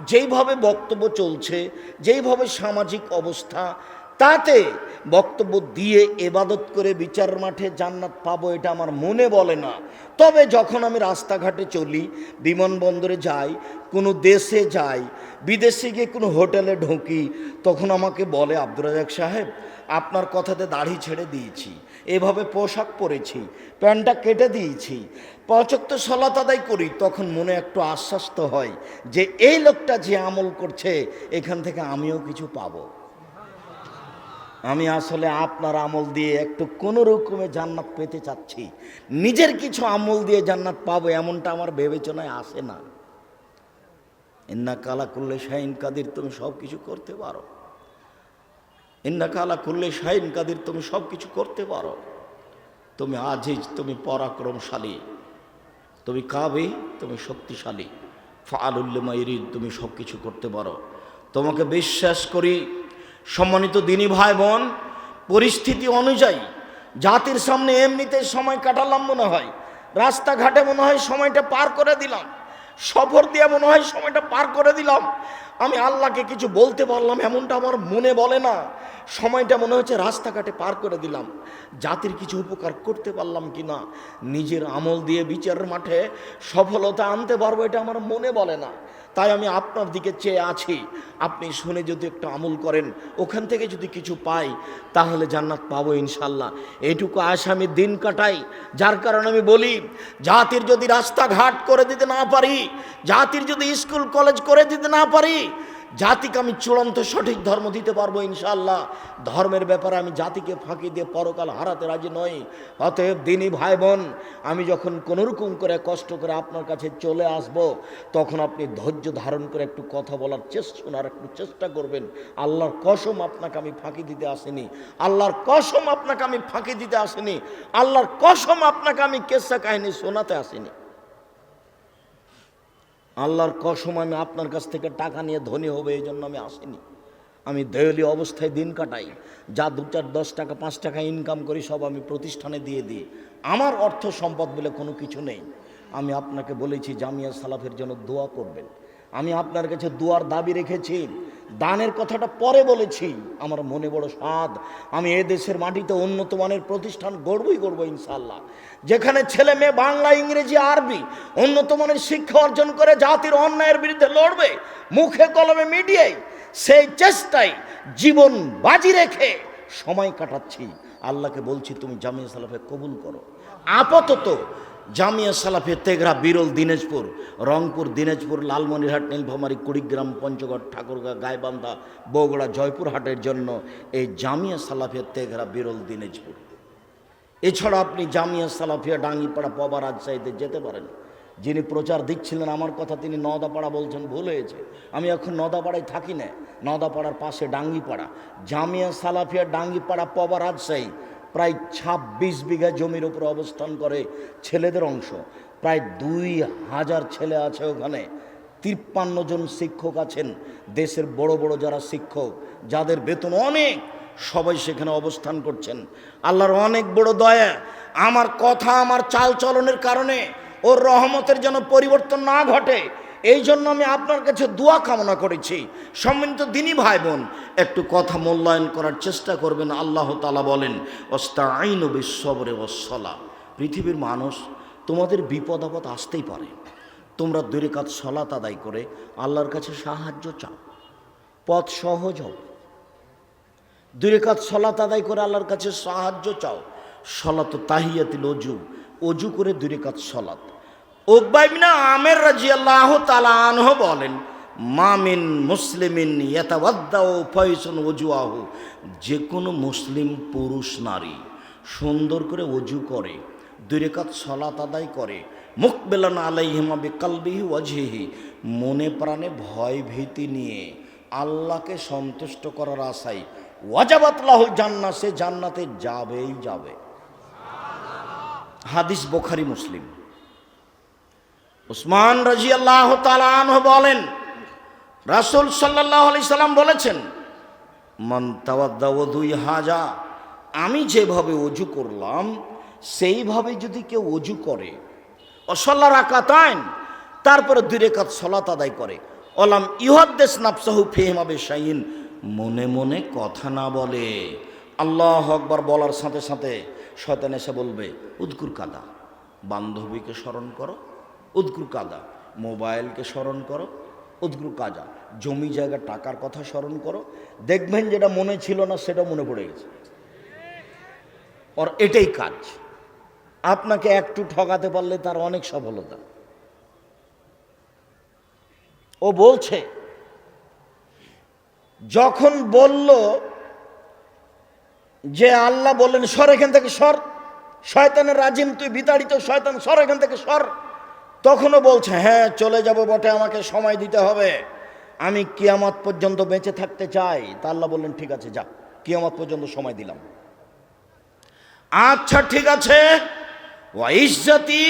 যেইভাবে বক্তব্য চলছে, যেইভাবে সামাজিক অবস্থা, তাতে বক্তব্য দিয়ে এবাদত করে বিচার মাঠে জান্নাত পাবো এটা আমার মনে বলে না। তবে যখন আমি রাস্তাঘাটে চলি, বিমানবন্দরে যাই, কোনো দেশে যাই, বিদেশে গিয়ে কোনো হোটেলে ঢুকি, তখন আমাকে বলে, আব্দুর রাজ্জাক সাহেব আপনার কথাতে দাড়ি ছেড়ে দিয়েছি, এভাবে পোশাক পরেছি, প্যান্টটা কেটে দিয়েছি, 5 ওয়াক্ত সালাত আদায় করি, তখন মনে একটু আশ্বাস তো হয় যে এই লোকটা যে আমল করছে এখান থেকে আমিও কিছু পাবো। আমি আসলে আপনার আমল দিয়ে একটু কোনো রকমে জান্নাত পেতে চাচ্ছি, নিজের কিছু আমল দিয়ে জান্নাত পাবো এমনটা আমার বিবেচনায় আসে না। ইন্নাকা আলা কুল্লি শাইইন কাদির, তুমি সব কিছু করতে পারো। ইন্নাকা আলা কুল্লি শাইইন কাদির, তুমি সব কিছু করতে পারো। তুমি আজিজ, তুমি পরাক্রমশালী, তুমি কাবি, তুমি শক্তিশালী, ফাআলুল লিমা ইউরিদ, তুমি সব কিছু করতে পারো। তোমাকে বিশ্বাস করি। সম্মানিত দিনী ভাই বোন, পরিস্থিতি অনুযায়ী জাতির সামনে এমনিতে সময় কাটালাম মনে হয়, রাস্তাঘাটে মনে হয় সময়টা পার করে দিলাম, সফর দিয়ে মনে হয় সময়টা পার করে দিলাম, আমি আল্লাহকে কিছু বলতে পারলাম এমনটা আমার মনে বলে না। সময়টা মনে হচ্ছে রাস্তাঘাটে পার করে দিলাম, জাতির কিছু উপকার করতে পারলাম কি না, নিজের আমল দিয়ে বিচারের মাঠে সফলতা আনতে পারবো এটা আমার মনে বলে না। তাই আমি আপনার দিকে চেয়ে আছি, আপনি শুনে যদি একটু আমল করেন, ওখান থেকে যদি কিছু পাই তাহলে জান্নাত পাবো ইনশাল্লাহ। এইটুকু আশা আমি দিন কাটাই। যার কারণে আমি বলি, জাতির যদি রাস্তাঘাট করে দিতে না পারি, জাতির যদি স্কুল কলেজ করে দিতে না পারি, জাতিকে আমি চূড়ান্ত সঠিক ধর্ম দিতে পারবো ইনশাআল্লাহ। ধর্মের ব্যাপারে আমি জাতিকে ফাঁকি দিয়ে পরকাল হারাতে রাজি নই। অতএব দিনী ভাই বোন, আমি যখন কোনোরকম করে কষ্ট করে আপনার কাছে চলে আসব, তখন আপনি ধৈর্য ধারণ করে একটু কথা বলার শোনার একটু চেষ্টা করবেন। আল্লাহর কসম আপনাকে আমি ফাঁকি দিতে আসিনি, আল্লাহর কসম আপনাকে আমি ফাঁকি দিতে আসিনি, আল্লাহর কসম আপনাকে আমি কেসা কাহিনী শোনাতে আসিনি, আল্লাহর কসম আমি আপনার কাছ থেকে টাকা নিয়ে ধনী হবে এই জন্য আমি আসিনি। আমি দেউলি অবস্থায় দিন কাটাই, যা 2-4 10 টাকা 5 টাকা ইনকাম করি সব আমি প্রতিষ্ঠানে দিয়ে দিই। আমার অর্থ সম্পদ বলে কোনো কিছু নেই। আমি আপনাকে বলেছি জামিয়া সালাফের জন্য দোয়া করবেন, আমি আপনার কাছে দোয়ার দাবি রেখেছি। দানের কথাটা পরে বলেছি, আমার মনে বড় স্বাদ, আমি এ দেশের মাটিতে উন্নত মানের প্রতিষ্ঠান গড়বই ইনশাআল্লাহ, যেখানে ছেলে মেয়ে বাংলা ইংরেজি আরবি উন্নত মানের শিক্ষা অর্জন করে জাতির অন্যায়ের বিরুদ্ধে লড়বে, মুখে কলমে মিডিয়ায়, সেই চেষ্টায় জীবন বাজি রেখে সময় কাটাচ্ছি। আল্লাহকে বলছি তুমি জামিয়া সালাফে কবুল করো। আপাতত জামিয়া সালাফে তেঘরা, বিরল, দিনাজপুর, রংপুর, দিনাজপুর, লালমনিরহাট, নীলফামারী, কুড়িগ্রাম, পঞ্চগড়, ঠাকুরগাঁ, গাইবান্ধা, বগুড়া, জয়পুরহাটের জন্য এই জামিয়া সালাফিয়া তেঘরা, বিরল, দিনাজপুর। এছাড়া আপনি জামিয়া সালাফিয়া ডাঙ্গিপাড়া, পবা, রাজশাহীতে যেতে পারেন। যিনি প্রচার দিচ্ছিলেন আমার কথা, তিনি নওদাপাড়া বলছেন, ভুল হয়েছে। আমি এখন নওদাপাড়ায় থাকি না, নওদাপাড়ার পাশে ডাঙ্গিপাড়া। জামিয়া সালাফিয়া ডাঙ্গিপাড়া, পবা, রাজশাহী প্রায় 26 বিঘা জমির উপরে অবস্থান করে। ছেলেদের অংশ প্রায় 2000 ছেলে আছে ওখানে। 53 জন শিক্ষক আছেন, দেশের বড় বড় যারা শিক্ষক, যাদের বেতন অনেক, সবাই সেখানে অবস্থান করছেন। আল্লাহর অনেক বড় দয়া, আমার কথা আমার চাল চলনের কারণে ওর রহমতের যেন পরিবর্তন না ঘটে, এই জন্য আমি আপনার কাছে দোয়া কামনা করেছি। সম্মানিত দিনী ভাই বোন, একটু কথা মূল্যায়ন করার চেষ্টা করবেন। আল্লাহ তাআলা বলেন, ওয়াস্তাঈনু বিস-সবরি ওয়াস-সালাহ। পৃথিবীর মানুষ, তোমাদের বিপদ আপদ আসতেই পারে, তোমরা 2 রাকাত সালাত আদায় করে আল্লাহর কাছে সাহায্য চাও, পথ সহজ হবে। 2 রাকাত সালাত আদায় করে আল্লাহর কাছে সাহায্য চাও। সালাত তাহিয়াতুল ওযু, ওযু করে 2 রাকাত সালাত। উকবা ইবনে আমের রাদিয়াল্লাহু তাআলা আনহু বলেন, মামিন মুসলিমিন ইয়াতাওয়াদ্দাউ ফায়সুন ওযুহু, যে কোনো মুসলিম পুরুষ নারী সুন্দর করে ওযু করে, 2 রাকাত সালাত আদায় করে, মুকবিলান আলাইহিমা বিকলবিহি ওয়াজহিহি, মনে প্রাণে ভয় ভীতি নিয়ে আল্লাহকে সন্তুষ্ট করার আশায়, ওয়াজাবাত লাহুল জান্নাহ, সে জান্নাতে যাবেই যাবে। হাদিস বুখারী, মুসলিম। উসমান রাদিয়াল্লাহু তাআলা আনহু বলেন, রাসূল সাল্লাল্লাহু আলাইহি সাল্লাম বলেছেন, মান তাওয়াদ্দা ওযুই হাজা, আমি যেভাবে ওযু করলাম সেইভাবে যদি কেউ ওযু করে, ওয়াসাল্লা রাকাতাইন, তারপরে 2 রাকাত সালাত আদায় করে, ওলাম ইউহাদ্দিস নাফসাহু ফিহিমা বিশাইইন, মনে মনে কথা না বলে। আল্লাহ আকবার বলার সাথে সাথে শয়তান এসে বলবে উদকুর কাদা, বান্ধবীকে স্মরণ করো, উদকুর কাদা, মোবাইলকে স্মরণ করো, উদকুর কাদা, জমি জায়গা টাকার কথা স্মরণ করো। দেখবেন যেটা মনে ছিল না সেটা মনে পড়ে গেছে। ওর এটাই কাজ। আপনাকে একটু ঠকাতে পারলে তার অনেক সফলতা। ও বলছে যখন বলল যে আল্লাহ বললেন সর এখান থেকে সর, শয়তানের রাজিম তুই বিতাড়িত শয়তান, সর এখান থেকে সর, তখনও বলছে হ্যাঁ চলে যাব বটে, আমাকে সময় দিতে হবে, আমি কিয়ামত পর্যন্ত বেঁচে থাকতে চাই। তা আল্লাহ বললেন ঠিক আছে যা, কিয়ামত পর্যন্ত সময় দিলাম। আচ্ছা ঠিক আছে, ওয়া ইজ্জতি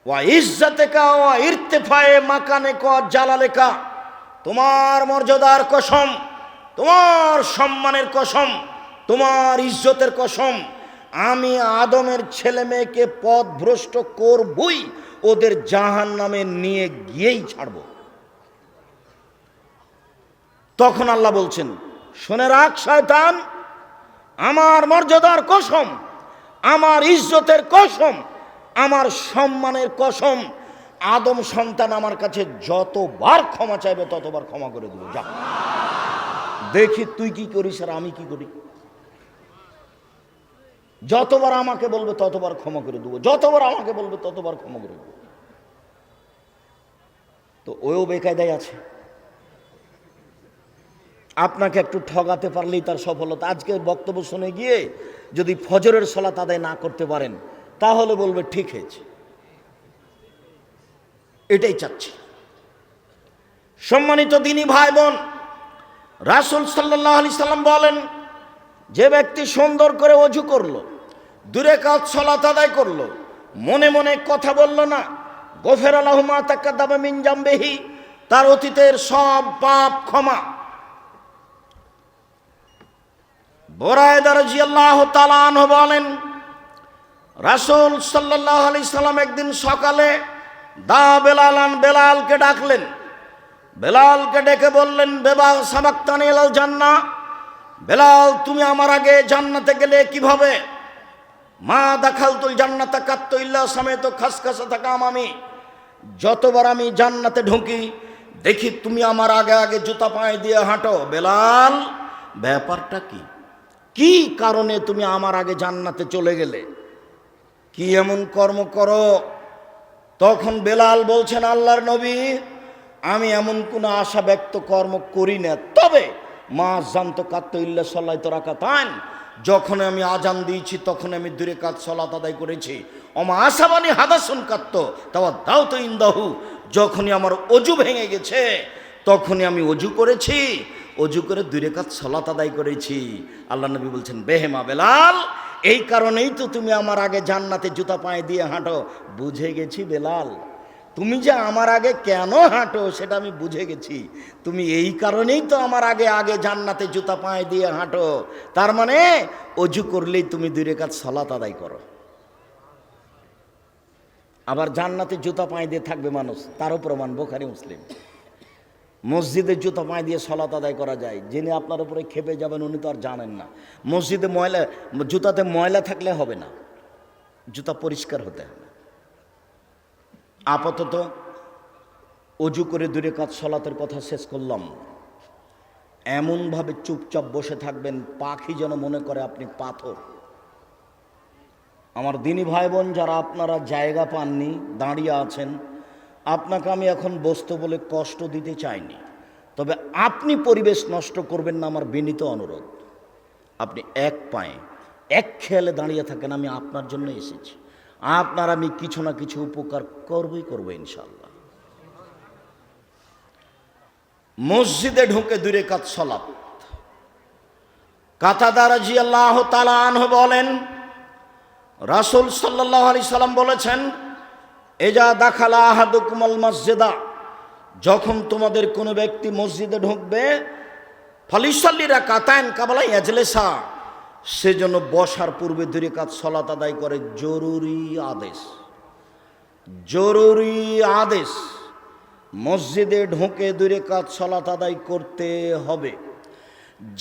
ওয়া ইজ্জাতিকা ওয়া ইরতিফায়ে মাকানিকা ওয়া জালালিকা, তোমার মর্যাদার কসম, তোমার সম্মানের কসম, তোমার ইজ্জতের কসম, আমি আদমের ছেলে মেয়েকে পথভ্রষ্ট করবই, ওদের জাহান্নামে নিয়ে গিয়েই ছাড়ব। তখন আল্লাহ বলছেন শুনে রাখ শয়তান, আমার মর্যাদার কসম, আমার ইজ্জতের কসম, আমার সম্মানের কসম, আদম সন্তান আমার কাছে যতবার ক্ষমা চাইবে ততবার ক্ষমা করে দেবো। যা দেখি তুই কি করিস আর আমি কি করি। যতবার আমাকে বলবে ততবার ক্ষমা করে দেবো, যতবার আমাকে বলবে ততবার ক্ষমা করে দেবো। তো ওও বেকায়দায় আছে। আপনাকে একটু ঠগাতে পারলেই তার সফলতা। আজকে বক্তব্য শুনে গিয়ে যদি ফজরের সালাত আদায় না করতে পারেন তাহলে বলবে ঠিক হয়েছে। এটাই চাচ্ছি। সম্মানিত দিনী ভাই বোন, রাসূল সাল্লাল্লাহু আলাইহি সাল্লাম বলেন যে ব্যক্তি সুন্দর করে ওযু করলো, 2 রাকাত সালাত আদায় করলো, মনে মনে কথা বলল না, গফিরা লাহু মা তাকাদ্দামা মিন জামবিহি, তার অতীতের সব পাপ ক্ষমা। বুরায়দা রাদিয়াল্লাহু তাআলা আনহু বলেন রাসূল সাল্লাল্লাহু আলাইহি সাল্লাম একদিন সকালে বেলালকে ডাকলেন। বেলালকে ডেকে বললেন বেলাল সাবাক্তানি ইলাল জান্নাহ, বেলাল তুমি আমার আগে জান্নাতে গেলে কিভাবে? মা দাখালতুল জান্নাতা কাত্তু ইল্লা সামাইতু খাসখাসাতাকা আমামি, যতবার আমি জান্নাতে ঢুকি দেখি তুমি আমার আগে আগে জুতা পায়ে দিয়ে হাঁটো। বেলাল ব্যাপারটা কি, কি কারণে তুমি আমার আগে জান্নাতে চলে গেলে, কি এমন কর্ম করো? তখন বেলাল বলছেন আল্লাহর নবী, আমি এমন কোনো আশা ব্যক্ত কর্ম করি না, তবে মা জানতো কাত্তু ইল্লা সাল্লাতু রাকাতান, যখন আমি আজান দিয়েছি তখন আমি 2 রাকাত সালাত আদায় করেছি। ওমা আসাবানি হাদাসুন কাত্তু তাওয়া দাউতু ইনদাহু, যখনই আমার অজু ভেঙে গেছে তখনই আমি অজু করেছি, অজু করে 2 রাকাত সালাত আদায় করেছি। আল্লাহ নবী বলছেন বেহেমা বেলাল, এই কারণেই তো তুমি আমার আগে জান্নাতে জুতা পায়ে দিয়ে হাঁটো। বুঝে গেছি বেলাল, তুমি যে আমার আগে কেন হাঁটো সেটা আমি বুঝে গেছি, তুমি এই কারণেই তো আমার আগে আগে জান্নাতে জুতা পায়ে দিয়ে হাঁটো, তার মানে অজু করলেই তুমি 2 রাকাত সালাত আদায় করো। আবার জান্নাতে জুতা পায়ে দিয়ে থাকবে মানুষ, তারও প্রমাণ বুখারী মুসলিম। মসজিদে জুতা পায়ে দিয়ে সালাত আদায় করা যায়, যিনি আপনার উপরে খেপে যাবেন উনি তো আর জানেন না। মসজিদে জুতাতে ময়লা থাকলে হবে না, জুতা পরিষ্কার হতে হবে। আপাতত অজু করে 2 রাকাত সালাতের কথা শেষ করলাম। এমনভাবে চুপচাপ বসে থাকবেন পাখি যেন মনে করে আপনি পাথর। আমার দিনী ভাই বোন যারা আপনারা জায়গা পাননি, দাঁড়িয়ে আছেন, আপনাকে আমি এখন বসতে বলে কষ্ট দিতে চাইনি, তবে আপনি পরিবেশ নষ্ট করবেন না আমার বিনীত অনুরোধ। আপনি এক পায়ে এক খেয়ালে দাঁড়িয়ে থাকেন, আমি আপনার জন্য এসেছি, আপনার আমি কিছু না কিছু উপকার করবো ইনশাআল্লাহ। মসজিদে ঢুকে 2 রাকাত সালাত। কাতাদা রাদিয়াল্লাহু তাআলা আনহু বলেন রাসূল সাল্লাল্লাহু আলাইহি সাল্লাম বলেছেন এজা দাখালা আহাদুকুমুল মসজিদা, যখন তোমাদের কোনো ব্যক্তি মসজিদে ঢুকবে, ফালিসাল্লি রাকাতাইন কাবলা ইয়াজলিসা, সেজন্য বসার পূর্বে 2 রাকাত সালাত আদায় করে। জরুরি আদেশ, জরুরি আদেশ, মসজিদে ঢুকে 2 রাকাত সালাত আদায় করতে হবে।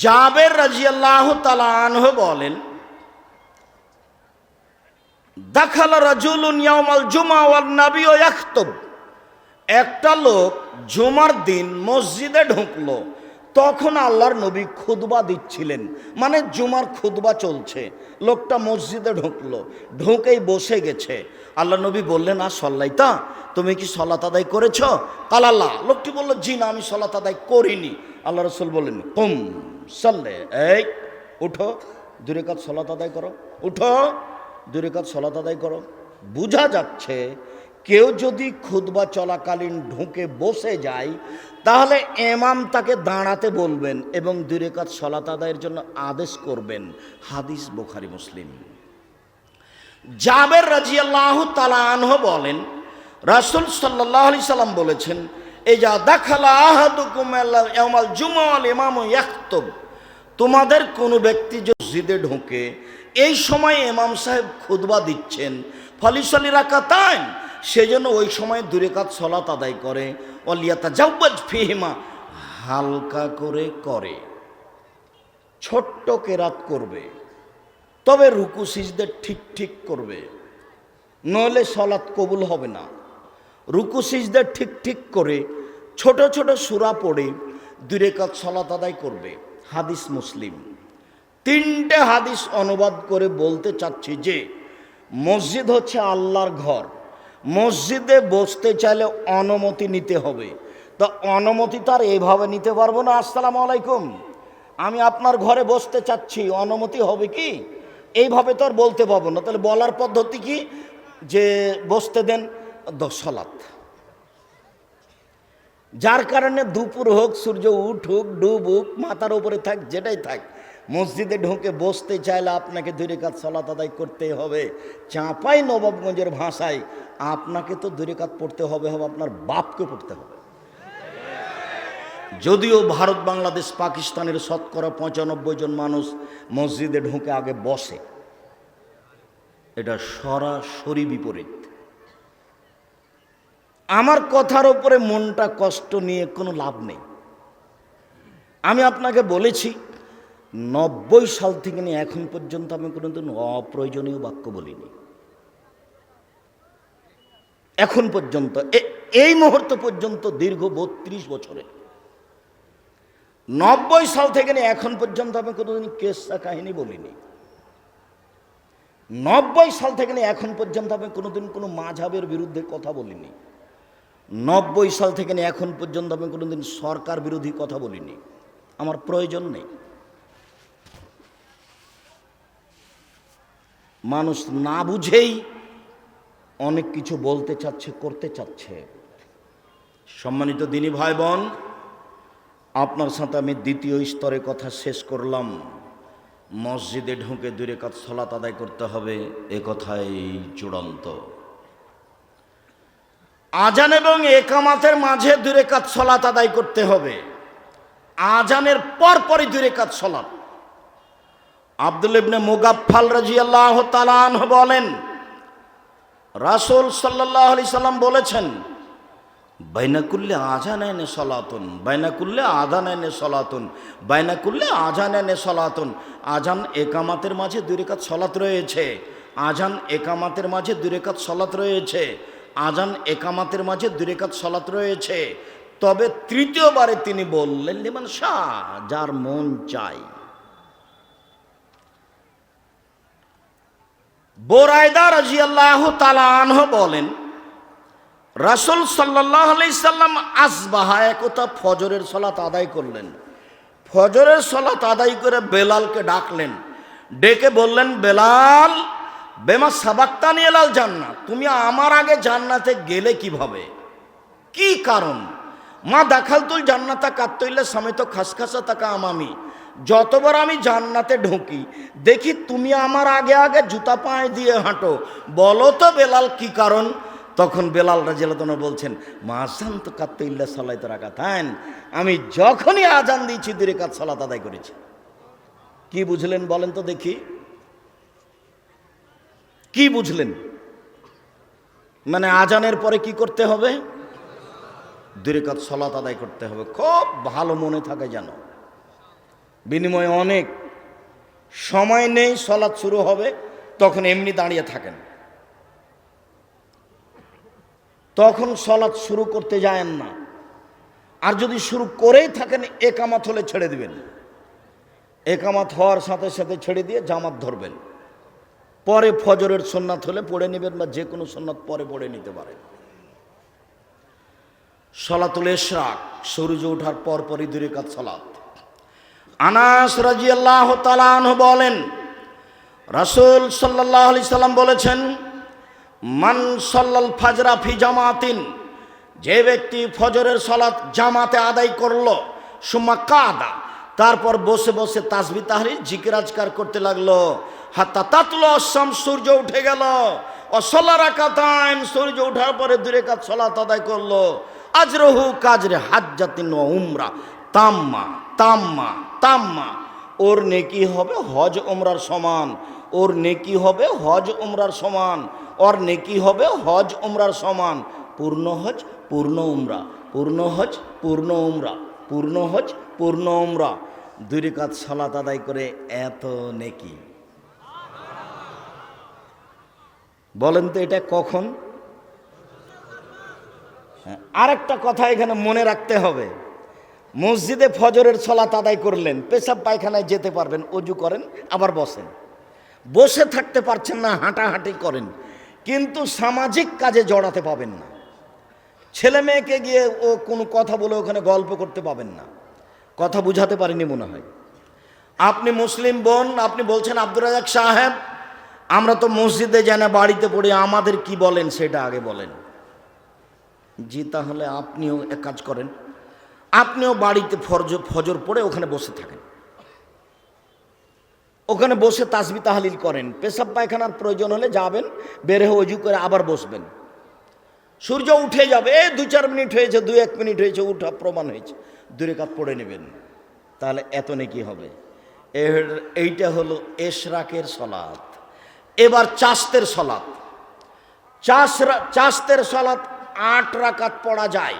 জাবের রাদিয়াল্লাহু তাআলা আনহু বলেন, দাখালা রাজুলুন ইয়াউমাল জুমআ ওয়ান নাবিয়্যু ইয়াখতুব, একটা লোক জুমার দিন মসজিদে ঢুকলো, তখন আল্লাহর নবী খুতবা দিচ্ছিলেন, মানে জুমার খুতবা চলছে। লোকটা মসজিদে ঢুকলো, ঢুকেই বসে গেছে। আল্লাহ নবী বললেন, সল্লাইতা, তুমি কি সলাত আদায় করেছ? কালাল্লাহ। লোকটি বলল, জি না, আমি সলাত আদায় করিনি। আল্লাহ রসুল বললেন, কুম সাল্লে, এই উঠো, 2 রাকাত সলাত আদায় করো, উঠো, 2 রাকাত সলাত আদায় করো। বোঝা যাচ্ছে কেউ যদি খুতবা চলাকালীন ঢুকে বসে যায়, তাহলে ইমাম তাকে দাঁড়াতে বলবেন এবং 2 রাকাত সালাত আদায়ের জন্য আদেশ করবেন। হাদিস বুখারী মুসলিম। জাবের রাদিয়াল্লাহু তাআলা আনহু বলেন, রাসূল সাল্লাল্লাহু আলাইহি সাল্লাম বলেছেন, ইজা দাখালা আহাদুকুম ইয়াউমাল জুমআ ওয়াল ইমামু ইয়াখতুব, তোমাদের কোনো ব্যক্তি যদি মসজিদে ঢোকে, এই সময় ইমাম সাহেব খুতবা দিচ্ছেন, ফালিসাল্লি রাকাতাইন, সেজন্য ওই সময় 2 রাকাত সালাত আদায় করে, ওয়ালিয়াতাজাওয়াজ ফিহিমা, হালকা করে করে, ছোট্ট কেরাত করবে, তবে রুকু সিজদা ঠিক ঠিক করবে, নইলে সালাত কবুল হবে না। রুকু সিজদা ঠিক ঠিক করে ছোট ছোট সূরা পড়ে 2 রাকাত সালাত আদায় করবে। হাদিস মুসলিম। 3টে হাদিস অনুবাদ করে বলতে চাচ্ছি যে মসজিদ হচ্ছে আল্লাহর ঘর। মসজিদে বসতে চাইলে অনুমতি নিতে হবে। তো অনুমতি তো আর এইভাবে নিতে পারবো না, আসসালামু আলাইকুম, আমি আপনার ঘরে বসতে চাচ্ছি, অনুমতি হবে কি? এইভাবে তো আর বলতে পারবো না। তাহলে বলার পদ্ধতি কি? যে বসতে দেন, সালাত। যার কারণে দুপুর হোক, সূর্য উঠুক ডুবুক, মাথার উপরে থাক, যেটাই থাক, মসজিদে ঢুকে বসতে চাইলে আপনাকে 2 রাকাত সালাত আদায় করতেই হবে। চাঁপাই নবাবগঞ্জের ভাষায় আপনাকে তো 2 রাকাত পড়তে হবে, আপনার বাপকে পড়তে হবে। যদিও ভারত, বাংলাদেশ, পাকিস্তানের শতকরা 95 জন মানুষ মসজিদে ঢুকে আগে বসে, এটা সরাসরি বিপরীত। আমার কথার উপরে মনটা কষ্ট নিয়ে কোনো লাভ নেই। আমি আপনাকে বলেছি 90 সাল থেকে নিয়ে এখন পর্যন্ত আমি কোনোদিন অপ্রয়োজনীয় বাক্য বলিনি। এখন পর্যন্ত, এই মুহূর্ত পর্যন্ত, দীর্ঘ 32 বছরে, 90 সাল থেকে নিয়ে এখন পর্যন্ত আমি কোনোদিন কেসা কাহিনী বলিনি। 90 সাল থেকে নিয়ে এখন পর্যন্ত আমি কোনোদিন কোনো মাযহাবের বিরুদ্ধে কথা বলিনি। 90 সাল থেকে নিয়ে এখন পর্যন্ত আমি কোনোদিন সরকার বিরোধী কথা বলিনি। আমার প্রয়োজন নেই। মানুষ না বুঝেই অনেক কিছু বলতে চাচ্ছে, করতে চাচ্ছে। সম্মানিত দিনী ভাই বোন, আপনার সাথে আমি দ্বিতীয় স্তরে কথা শেষ করলাম। মসজিদে ঢুকে 2 রাকাত সালাত আদায় করতে হবে, এ কথাই চূড়ান্ত। আজান এবং একামাতের মাঝে 2 রাকাত সালাত আদায় করতে হবে। আজানের পরপরই 2 রাকাত সালাত। আব্দুল্লাহ ইবনে মুগাফফাল রাদিয়াল্লাহু তাআলা আনহু বলেন, রাসূল সাল্লাল্লাহু আলাইহি সাল্লাম বলেছেন, বাইনা কুল্লি আযানাইনি সালাতুন, বাইনা কুল্লি আযানাইনি সালাতুন, বাইনা কুল্লি আযানাইনি সালাতুন। আজান একামাতের মাঝে 2 রাকাত সালাত রয়েছে। আজান একামাতের মাঝে 2 রাকাত সালাত রয়েছে। আজান একামাতের মাঝে 2 রাকাত সালাত রয়েছে। তবে তৃতীয়বারে তিনি বললেন, লিমান শাহ, যার মন চাই। বুরায়দা রাদিয়াল্লাহু তাআলা আনহু বলেন, রাসূল সাল্লাল্লাহু আলাইহি সাল্লাম আসবাহা, একতা ফজরের সালাত আদায় করলেন। ফজরের সালাত আদায় করে বেলালকে ডাকলেন, ডেকে বললেন, বেলাল, বেমা সাবাক্তানি ইলাল জান্নাত, তুমি আমার আগে জান্নাতে গেলে কিভাবে? কি কারণ? মা দাখালতুল জান্নাতা কাত্তাইলা সামেত খাসখাসা তাকা আমামি, যতবার আমি জান্নাতে ঢুকি দেখি তুমি আমার আগে আগে জুতা পায়ে দিয়ে হাঁটো, বলো তো বেলাল কি কারণ? তখন বেলাল রাদিয়াল্লাহু আনহু বলছেন, মা আযান তো কাত্তাইল্লা সালাত রাকাতান, আমি যখনই আজান দিয়েছি 2 রাকাত সালাত আদায় করেছি। কি বুঝলেন বলেন তো দেখি, কি বুঝলেন? মানে আজানের পরে কি করতে হবে? 2 রাকাত সালাত আদায় করতে হবে। খুব ভালো মনে থাকে যেন। বিনিময়ে অনেক। সময় নেই, সালাত শুরু হবে, তখন এমনি দাঁড়িয়ে থাকেন, তখন সালাত শুরু করতে যায়েন না। আর যদি শুরু করেই থাকেন, একামাত হলে ছেড়ে দিবেন, একামাত হওয়ার সাথে সাথে ছেড়ে দিয়ে জামাত ধরবেন। পরে ফজরের সুন্নাত হলে পড়ে নেবেন, বা যে কোনো সুন্নাত পরে পড়ে নিতে পারেন। সালাতুল ইশরাক, সূর্য ওঠার পরপরই 2 রাকাত সালাত। আনাস রাদিয়াল্লাহু তাআলা আনহু বলেন, রাসূল সাল্লাল্লাহু আলাইহি সাল্লাম বলেছেন, মান সাল্লাল ফাজরা ফি জামাতিন, যে ব্যক্তি ফজরের সালাত জামাতে আদায় করলো, সুম্মা কাদা, তারপর বসে বসে তাসবিহ তাহলিল জিকির আজকার করতে লাগলো, হাত্তা তাতলু আশ-শামস, সূর্য উঠে গেল, ও সাল্লা রাকাতাইন, সূর্য ওঠার পরে 2 রাকাত সালাত আদায় করলো, আজরহু কাজরে হাজ্জাতিন ওয়া উমরা তাম্মা তাম্মা তাম্মা, ওর নেকি হবে হজ উমরার সমান, ওর নেকি হবে হজ উমরার সমান, ওর নেকি হবে হজ উমরার সমান। পূর্ণ হজ পূর্ণ উমরা, পূর্ণ হজ পূর্ণ উমরা, পূর্ণ হজ পূর্ণ উমরা। 2 রাকাত সালাত আদায় করে এত নেকি। বলেন তো এটা কখন? আরেকটা কথা এখানে মনে রাখতে হবে, মসজিদে ফজরের সালাত আদায় করলেন, পেশাব পায়খানায় যেতে পারবেন, ওযু করেন, আবার বসেন, বসে থাকতে পারছেন না, হাঁটাহাঁটি করেন, কিন্তু সামাজিক কাজে জড়াতে পাবেন না। ছেলে মেয়েকে গিয়ে ও কোনো কথা বলে ওখানে গল্প করতে পাবেন না। কথা বুঝাতে পারিনি মনে হয়। আপনি মুসলিম বোন, আপনি বলছেন আব্দুর রাজ্জাক সাহেব আমরা তো মসজিদে যাই না, বাড়িতে পড়ি, আমাদের কি বলেন সেটা আগে বলেন। জি, তাহলে আপনিও এক কাজ করেন, আপনিও বাড়িতে ফজর পড়ে ওখানে বসে থাকেন, ওখানে বসে তাসবিহ তাহলিল করেন, পেশাব পায়খানার প্রয়োজন হলে যাবেন, বের হয়ে ওযু করে আবার বসবেন। সূর্য উঠে যাবে, 2-4 মিনিট হয়েছে, 2-1 মিনিট হয়েছে, উঠা প্রমাণ হয়েছে, 2 রাকাত পড়ে নেবেন, তাহলে এত নেকি হবে। এইটা হলো ইশরাকের সালাত। এবার চাস্তের সালাত, চাস্তের সালাত 8 রাকাত পড়া যায়,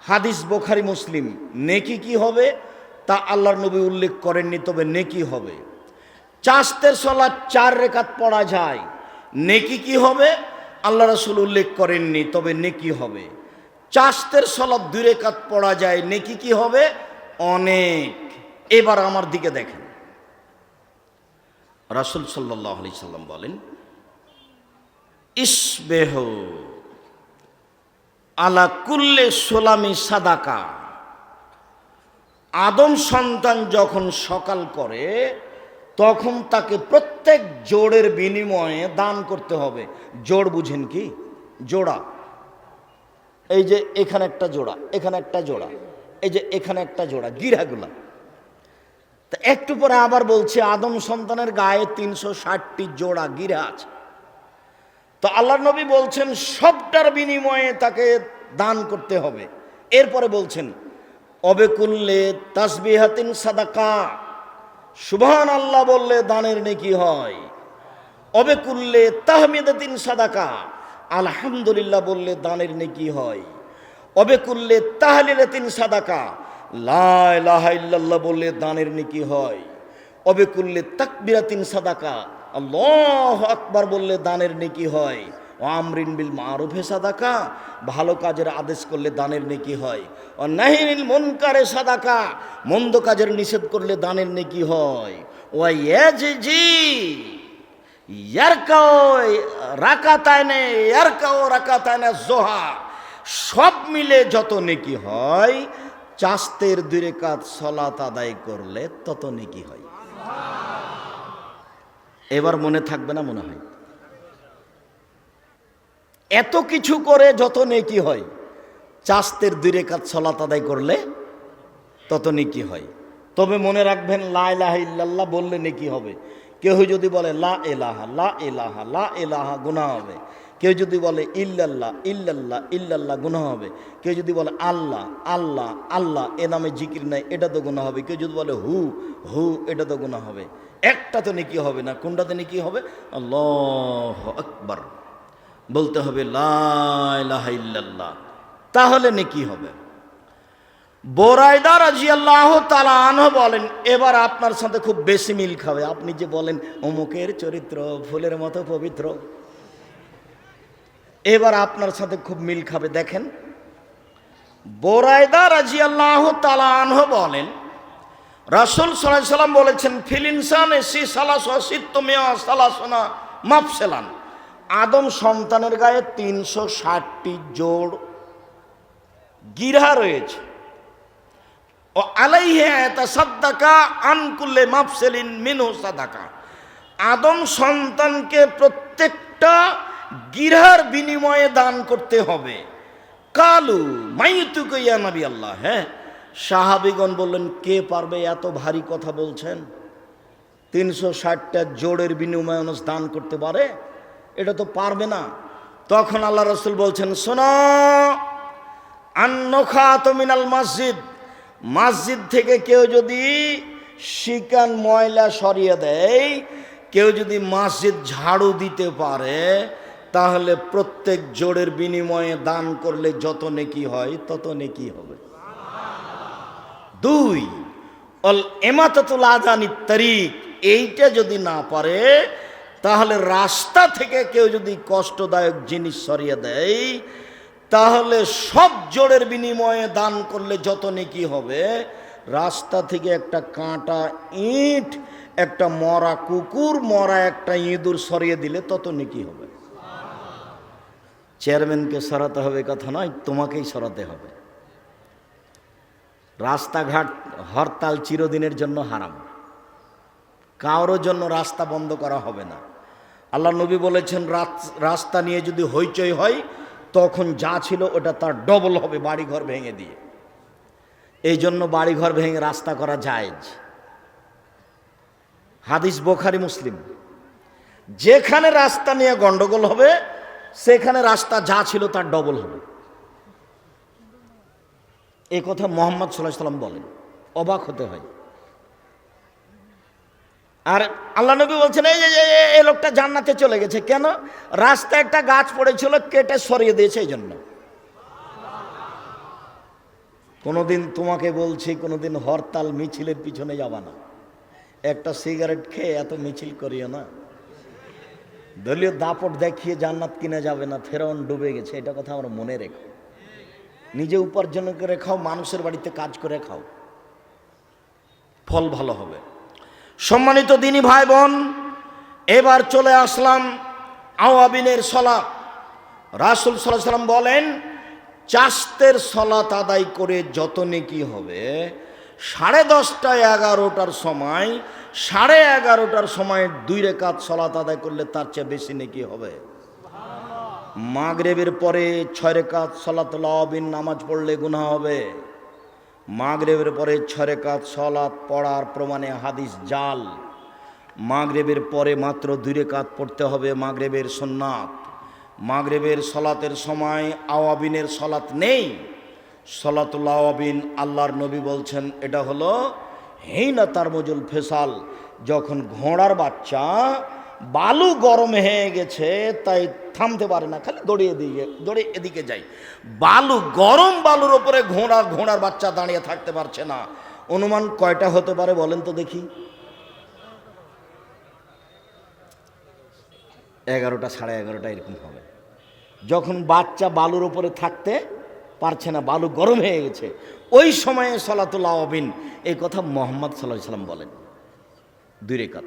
হাদিস বুখারী মুসলিম। নেকি কি হবে তা আল্লাহর নবী উল্লেখ করেননি, তবে নেকি হবে। চাস্তের সালাত 4 রাকাত পড়া যায়, নেকি কি হবে আল্লাহ রাসূল উল্লেখ করেননি, তবে নেকি হবে। চাস্তের সালাত 2 রাকাত পড়া যায়, নেকি কি হবে? অনেক। এবার আমার দিকে দেখেন, রাসূল সাল্লাল্লাহু আলাইহি সাল্লাম বলেন, ইসবেহ আলা কুল্লে সোলামি সাদাকা, আদম সন্তান যখন সকাল করে তখন তাকে প্রত্যেক জোড়ের বিনিময়ে দান করতে হবে। জোড় বুঝেন কি? জোড়া, এই যে এখানে একটা জোড়া, এখানে একটা জোড়া, এই যে এখানে একটা জোড়া, গিরাগুলা। তা একটু পরে আবার বলছে আদম সন্তানের গায়ে 360টি জোড়া গিরা আছে। তো আল্লাহর নবী বলছেন সবটার বিনিময়ে তাকে দান করতে হবে। এরপরে বলছেন অবেকুল্লে তাসবিহাতিন সাদাকা, সুবহানাল্লাহ বললে দানের নেকি হয়। অবেকুল্লে তাহমিদাতিন সাদাকা, আলহামদুলিল্লাহ বললে দানের নেকি হয়। অবেকুল্লে তাহলিলাতিন সাদাকা, লা ইলাহা ইল্লাল্লাহ বললে দানের নেকি হয়। অবেকুল্লে তাকবীরাতিন সাদাকা, আল্লাহু আকবার বললে দানের নেকি হয়। ও আমরিন বিল মারুফে সাদাকা, ভালো কাজের আদেশ করলে দানের নেকি হয়। ও নাহিল মুনকারে সাদাকা, মন্দ কাজের নিষেধ করলে দানের নেকি হয়। ও ইয়াজি ইয়ারকাও রাকাতায়নে ইয়ারকাও রাকাতায়নে যোহা, সব মিলে যত নেকি হয় চাস্তের 2 রাকাত সালাত আদায় করলে তত নেকি হয়। এবার মনে থাকবে না মনে হয়? এত কিছু করে যত নেকি হয়, চাস্তের 2 রাকাত সালাত আদায় করলে তত নেকি হয়। তবে মনে রাখবেন লা ইলাহা ইল্লাল্লাহ বললে নেকি হবে। কেউ যদি বলে লা ইলাহা লা ইলাহা লা ইলাহা, গুনাহ হবে। কেউ যদি বলে ইল্লাল্লাহ ইল্লাল্লাহ ইল্লাল্লাহ, গুনাহ হবে। কেউ যদি বলে আল্লাহ আল্লাহ আল্লাহ, এ নামে জিকির নাই, এটা তো গুনাহ হবে। কেউ যদি বলে হু হু, এটা তো গুনাহ হবে। একটা তো নেকি হবে না। কোনটাতে নেকি হবে? আল্লাহু আকবার বলতে হবে, লা ইলাহা ইল্লাল্লাহ, তাহলে নেকি হবে। বুরায়দা রাদিয়াল্লাহু তাআলা আনহু বলেন, এবার আপনার সাথে খুব বেশি মিল খাবে। আপনি যে বলেন অমুকের চরিত্র ফুলের মতো পবিত্র, এবার আপনার সাথে খুব মিল খাবে। দেখেন, বুরায়দা রাদিয়াল্লাহু তাআলা আনহু বলেন, রাসূল সাল্লাল্লাহু আলাইহি ওয়াসাল্লাম বলেছেন, ফিল ইনসানে সি সালাসা সিত্তুমিয়া সালাসনা মাফসালান, আদম সন্তানের গায়ে 360টি জোড় গিরা রয়েছে। ও আলাইহি ইয়াতাসাদ্দাকা আন কুল্লি মাফসালিন মিনহু সাদাকা, আদম সন্তানকে প্রত্যেকটা গিরার বিনিময়ে দান করতে হবে। কালু মাইতুকা ইয়া নবী আল্লাহ, হ্যাঁ সাহাবীগণ বললেন, কে পারবে, এত ভারী কথা বলছেন, 360টা জোড়ের বিনিময়ে মানুষ দান করতে পারে, এটা তো পারবে না। তখন আল্লাহ রাসূল বলছেন, শোনো, আন্নখাত মিনাল মসজিদ, মসজিদ থেকে কেউ যদি শিকান ময়লা সরিয়ে দেয়, কেউ যদি মসজিদ ঝাড়ু দিতে পারে, তাহলে প্রত্যেক জোড়ের বিনিময়ে দান করলে যত নেকি হয় তত নেকি হবে। 2, অল ইমাতাতুল আযানিত তারিক, এইটা যদি না পারে, তাহলে রাস্তা থেকে কেউ যদি কষ্টদায়ক জিনিস সরিয়ে দেয়, তাহলে সব জোড়ের বিনিময়ে দান করলে যত নেকি হবে, রাস্তা থেকে একটা কাঁটা ইট, একটা মরা কুকুর, মরা একটা ইঁদুর সরিয়ে দিলে তত নেকি হবে। চেয়ারম্যানকে সরাতে হবে কথা নয়, তোমাকেই সরাতে হবে। রাস্তাঘাট হরতাল চিরদিনের জন্য হারাম, কারোর জন্য রাস্তা বন্ধ করা হবে না। আল্লাহ নবী বলেছেন, রাস্তা নিয়ে যদি হইচই হয়, তখন যা ছিল ওটা তার ডবল হবে বাড়িঘর ভেঙে দিয়ে। এই জন্য বাড়িঘর ভেঙে রাস্তা করা জায়েজ। হাদিস বুখারী মুসলিম। যেখানে রাস্তা নিয়ে গন্ডগোল হবে, সেখানে রাস্তা যা ছিল তার ডবল হবে। এই কথা মুহাম্মদ সাল্লাল্লাহু আলাইহি ওয়াসাল্লাম বলেন, অবাক হতে হয়। আর আল্লাহ নবী বলছেন, এই লোকটা জান্নাতে চলে গেছে। কেন? রাস্তায় একটা গাছ পড়েছিল, কেটে সরিয়ে দিয়েছে এই জন্য। কোনোদিন তোমাকে বলছি, কোনোদিন হরতাল মিছিলের পিছনে যাবা না। একটা সিগারেট খেয়ে এত মিছিল করিও না। দলীয় দাপট দেখিয়ে জান্নাত কিনে যাবে না। ফেরাউন ডুবে গেছে, এটা কথা আমরা মনে রেখো। নিজে উপার্জন করে খাও, মানুষের বাড়িতে কাজ করে খাও, ফল ভালো হবে। সম্মানিত দিনী ভাই বোন, এবার চলে আসলাম আওয়াবিনের সলাত। রাসূল সাল্লাল্লাহু আলাইহি ওয়াসাল্লাম বলেন, চাশতের সলাত আদায় করে যত নেকি হবে, 10:30টায় 11টার সময়, 11:30টার সময় 2 রাকাত সলাত আদায় করলে তার চেয়ে বেশি নেকি হবে। মাগরিবের পরে 6 রাকাত সলাতুল আওয়াবিন নামাজ পড়লে গুনাহ হবে। মাগরিবের পরে 6 রাকাত সলাত পড়ার প্রমাণে হাদিস জাল। মাগরিবের পরে মাত্র 2 রাকাত পড়তে হবে মাগরিবের সুন্নাত। মাগরিবের সলাতের সময় আওয়াবিনের সলাত নেই। সলাতুল আওয়াবিন আল্লাহর নবী বলছেন, এটা হলো হিনা তারমুজুল ফেসাল, যখন ঘোড়ার বাচ্চা বালু গরম হয়ে গেছে তাই থামতে পারে না, খালি দৌড়ে এদিকে যায়। বালু গরম, বালুর ওপরে ঘোড়ার বাচ্চা দাঁড়িয়ে থাকতে পারছে না। অনুমান কয়টা হতে পারে বলেন তো দেখি? 11টা, 11:30 এরকম হবে। যখন বাচ্চা বালুর ওপরে থাকতে পারছে না, বালু গরম হয়ে গেছে, ওই সময়ে সলাতুল আওয়াবিন, এই কথা মুহাম্মদ সাল্লাল্লাহু আলাইহি ওয়াসাল্লাম বলেন, 2 রাকাত।